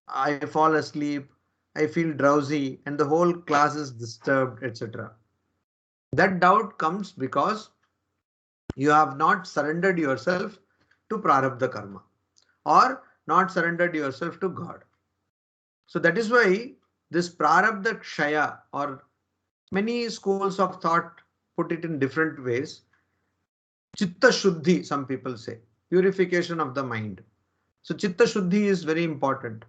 I fall asleep, I feel drowsy, and the whole class is disturbed, etc. That doubt comes because you have not surrendered yourself to prarabdha karma or not surrendered yourself to God. So that is why this prarabdha kshaya, or many schools of thought put it in different ways. Chitta Shuddhi, some people say, purification of the mind. So Chitta Shuddhi is very important.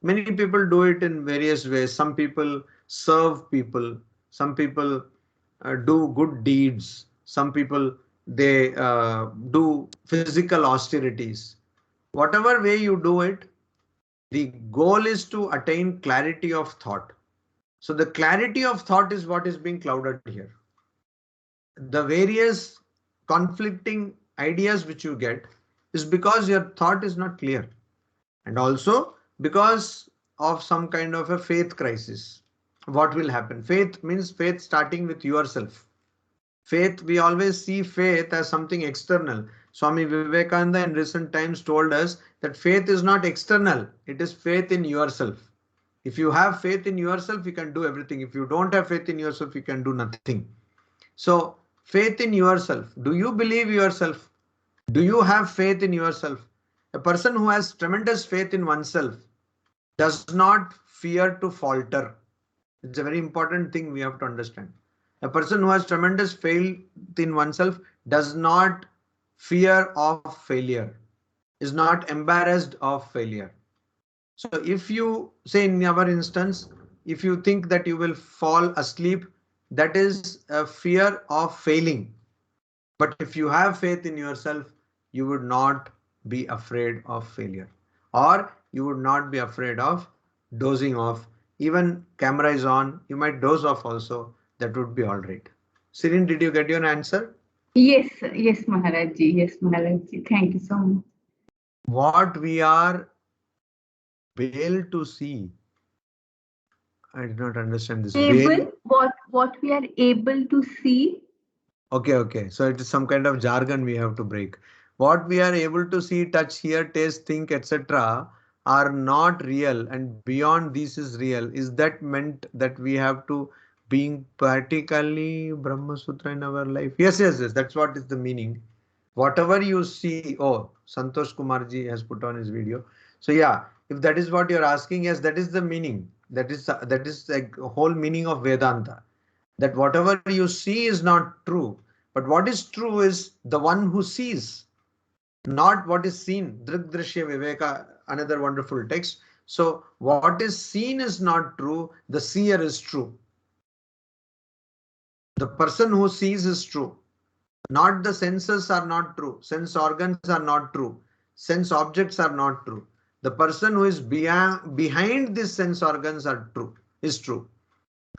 Many people do it in various ways. Some people serve people. Some people do good deeds. Some people, they do physical austerities. Whatever way you do it, the goal is to attain clarity of thought. So the clarity of thought is what is being clouded here. The various conflicting ideas which you get is because your thought is not clear, and also because of some kind of a faith crisis. What will happen? Faith means faith starting with yourself. Faith, we always see faith as something external. Swami Vivekananda in recent times told us that faith is not external, it is faith in yourself. If you have faith in yourself, you can do everything. If you don't have faith in yourself, you can do nothing. So faith in yourself. Do you believe yourself? Do you have faith in yourself? A person who has tremendous faith in oneself does not fear to falter. It's a very important thing we have to understand. A person who has tremendous faith in oneself does not fear of failure, is not embarrassed of failure. So if you say in our instance, if you think that you will fall asleep, that is a fear of failing. But if you have faith in yourself, you would not be afraid of failure, or you would not be afraid of dozing off. Even camera is on, you might doze off also. That would be all right. Sirin, did you get your answer? Yes, yes, Maharajji. Yes, Maharajji. Thank you so much. What we are able to see. I did not understand this. Able, what we are able to see. Okay. So it is some kind of jargon we have to break. What we are able to see, touch, hear, taste, think, etc. are not real, and beyond this is real. Is that meant that we have to being practically Brahma Sutra in our life? Yes. That's what is the meaning. Whatever you see, oh, Santosh Kumarji has put on his video. So yeah, if that is what you're asking, yes, that is the meaning. That is the whole meaning of Vedanta. That whatever you see is not true, but what is true is the one who sees, not what is seen. Drik Drishya Viveka, another wonderful text. So what is seen is not true, the seer is true. The person who sees is true. Not the senses are not true. Sense organs are not true. Sense objects are not true. The person who is behind these sense organs is true.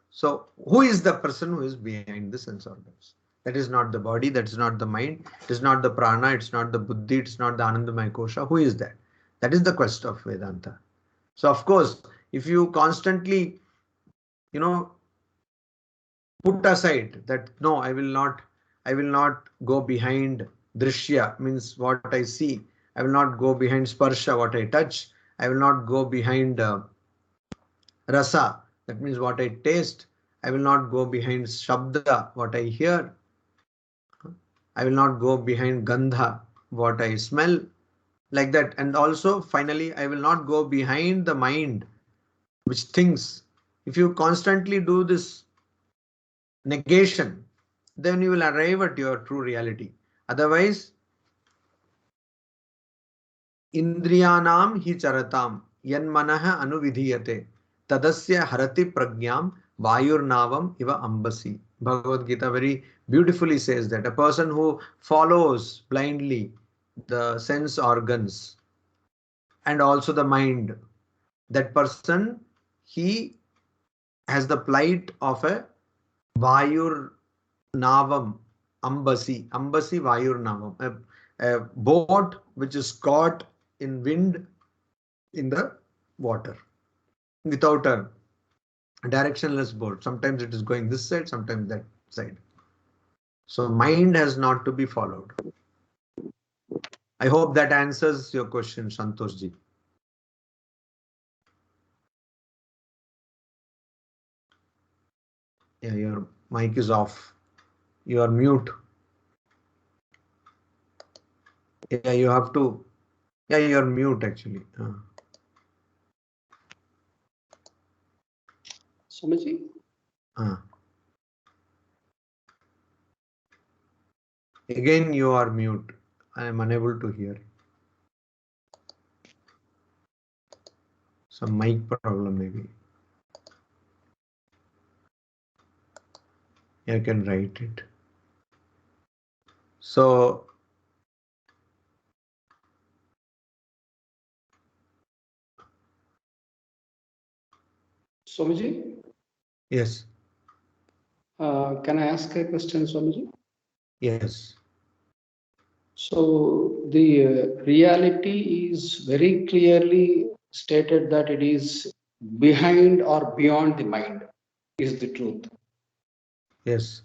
So who is the person who is behind the sense organs? That is not the body, that is not the mind, it is not the prana, it's not the buddhi, it's not the Anandamaya Kosha. Who is that? That is the quest of Vedanta. So of course, if you constantly, put aside that, no, I will not go behind drishya, means what I see. I will not go behind sparsha, what I touch. I will not go behind rasa, that means what I taste. I will not go behind shabda, what I hear. I will not go behind gandha, what I smell, like that. And also finally, I will not go behind the mind which thinks. If you constantly do this negation, then you will arrive at your true reality. Otherwise, Indriyanam hi charatam yan manaha anuvidhiyate tadasya harati pragyam vayurnavam iva ambasi. Bhagavad Gita very beautifully says that a person who follows blindly the sense organs and also the mind, that person, he has the plight of a Vayur Navam Ambasi. Ambasi Vayur Navam. A boat which is caught in wind in the water without a directionless boat. Sometimes it is going this side, sometimes that side. So mind has not to be followed. I hope that answers your question, Santosh ji. Yeah, your mic is off. You are mute. Yeah, you have to. Yeah, you're mute actually. Swamiji? Again, you are mute. I am unable to hear. Some mic problem maybe. I can write it. So Swamiji? yes. Can I ask a question, Swamiji? Yes. So the reality is very clearly stated that it is behind or beyond the mind is the truth. Yes.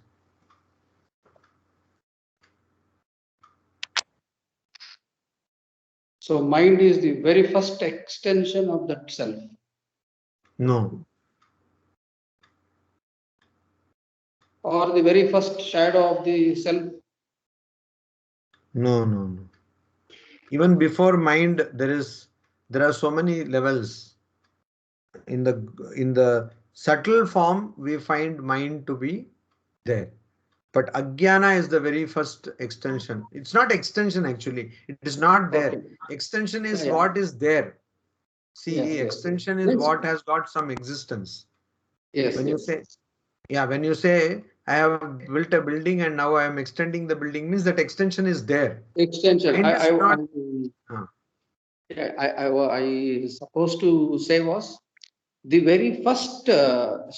So mind is the very first extension of that self. No. Or the very first shadow of the self. No, no, no. Even before mind, there are so many levels. In the subtle form, we find mind to be there. But Ajnana is the very first extension. It's not extension actually. It is not there. Okay. Extension is Yeah. what is there. See, Yes, yes. extension is Means- what has got some existence. Yes. When yes. when you say I have built a building and now I am extending the building, means that extension is there. Extension. Mind is not. I supposed to say was the very first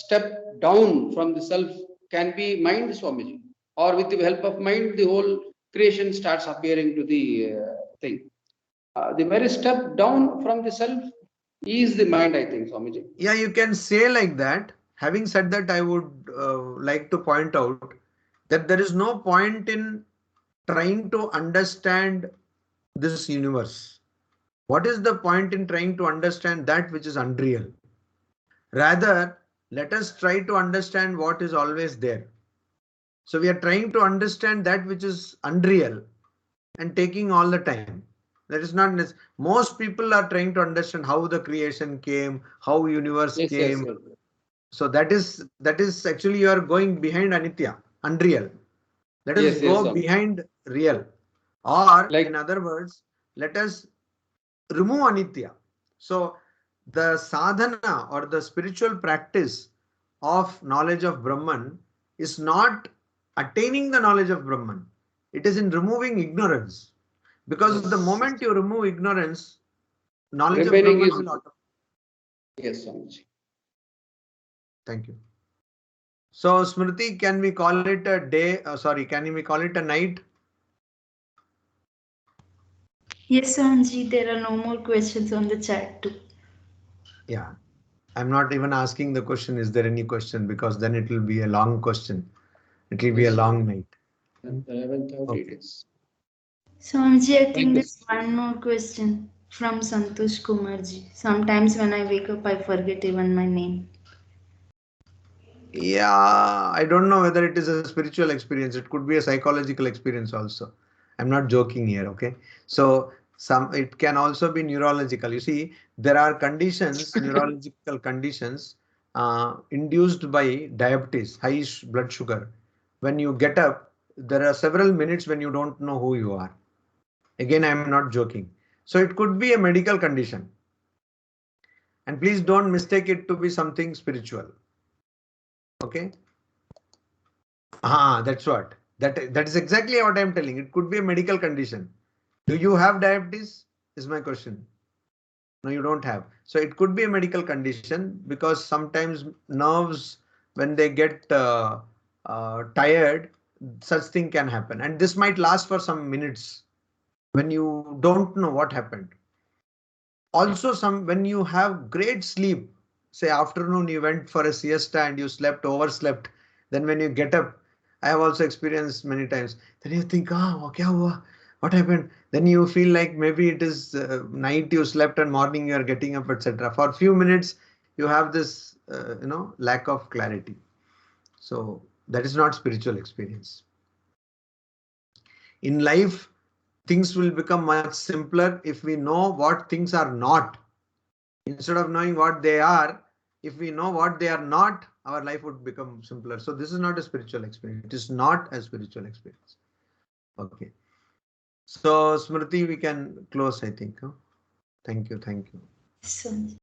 step down from the self can be mind, Swamiji, or with the help of mind, the whole creation starts appearing to the thing. The very step down from the self is the mind, I think, Swamiji. Yeah, you can say like that. Having said that, I would like to point out that there is no point in trying to understand this universe. What is the point in trying to understand that which is unreal? Rather, let us try to understand what is always there. So we are trying to understand that which is unreal and taking all the time. That is not necessary. Most people are trying to understand how the creation came, how universe Yes, yes, came. yes. So that is actually you are going behind Anitya, unreal. Let us Yes, yes, go Swami. behind real. Or Like- in other words, let us remove Anitya. So the sadhana or the spiritual practice of knowledge of Brahman is not attaining the knowledge of Brahman. It is in removing ignorance. Because Yes. the moment you remove ignorance, knowledge of Remaining Brahman is- will auto. Yes, Swamiji. Thank you. So Smriti, can we call it a day? Can we call it a night? Yes, Swamiji, there are no more questions on the chat too. Yeah. I'm not even asking the question, is there any question? Because then it will be a long question. It will be a Yes. long night. 11:30 it is. Swamiji, I Thank think you. there's one more question from Santosh Kumarji. Sometimes when I wake up, I forget even my name. Yeah, I don't know whether it is a spiritual experience. It could be a psychological experience also. I'm not joking here, okay? So it can also be neurological. You see, there are conditions, neurological conditions induced by diabetes, high blood sugar. When you get up, there are several minutes when you don't know who you are. Again, I'm not joking. So it could be a medical condition. And please don't mistake it to be something spiritual. Okay. That's what. That is exactly what I'm telling. It could be a medical condition. Do you have diabetes? Is my question. No, you don't have. So it could be a medical condition because sometimes nerves, when they get tired, such thing can happen. And this might last for some minutes when you don't know what happened. Also, when you have great sleep, say afternoon you went for a siesta and you overslept, then when you get up, I have also experienced many times. Then you think, kya hua? What happened? Then you feel like maybe it is night you slept and morning you are getting up, etc. For a few minutes, you have this, lack of clarity. So that is not spiritual experience. In life, things will become much simpler if we know what things are not. Instead of knowing what they are, if we know what they are not, our life would become simpler. So this is not a spiritual experience. It is not a spiritual experience. Okay. So Smriti, we can close, I think. Huh? Thank you. Thank you. So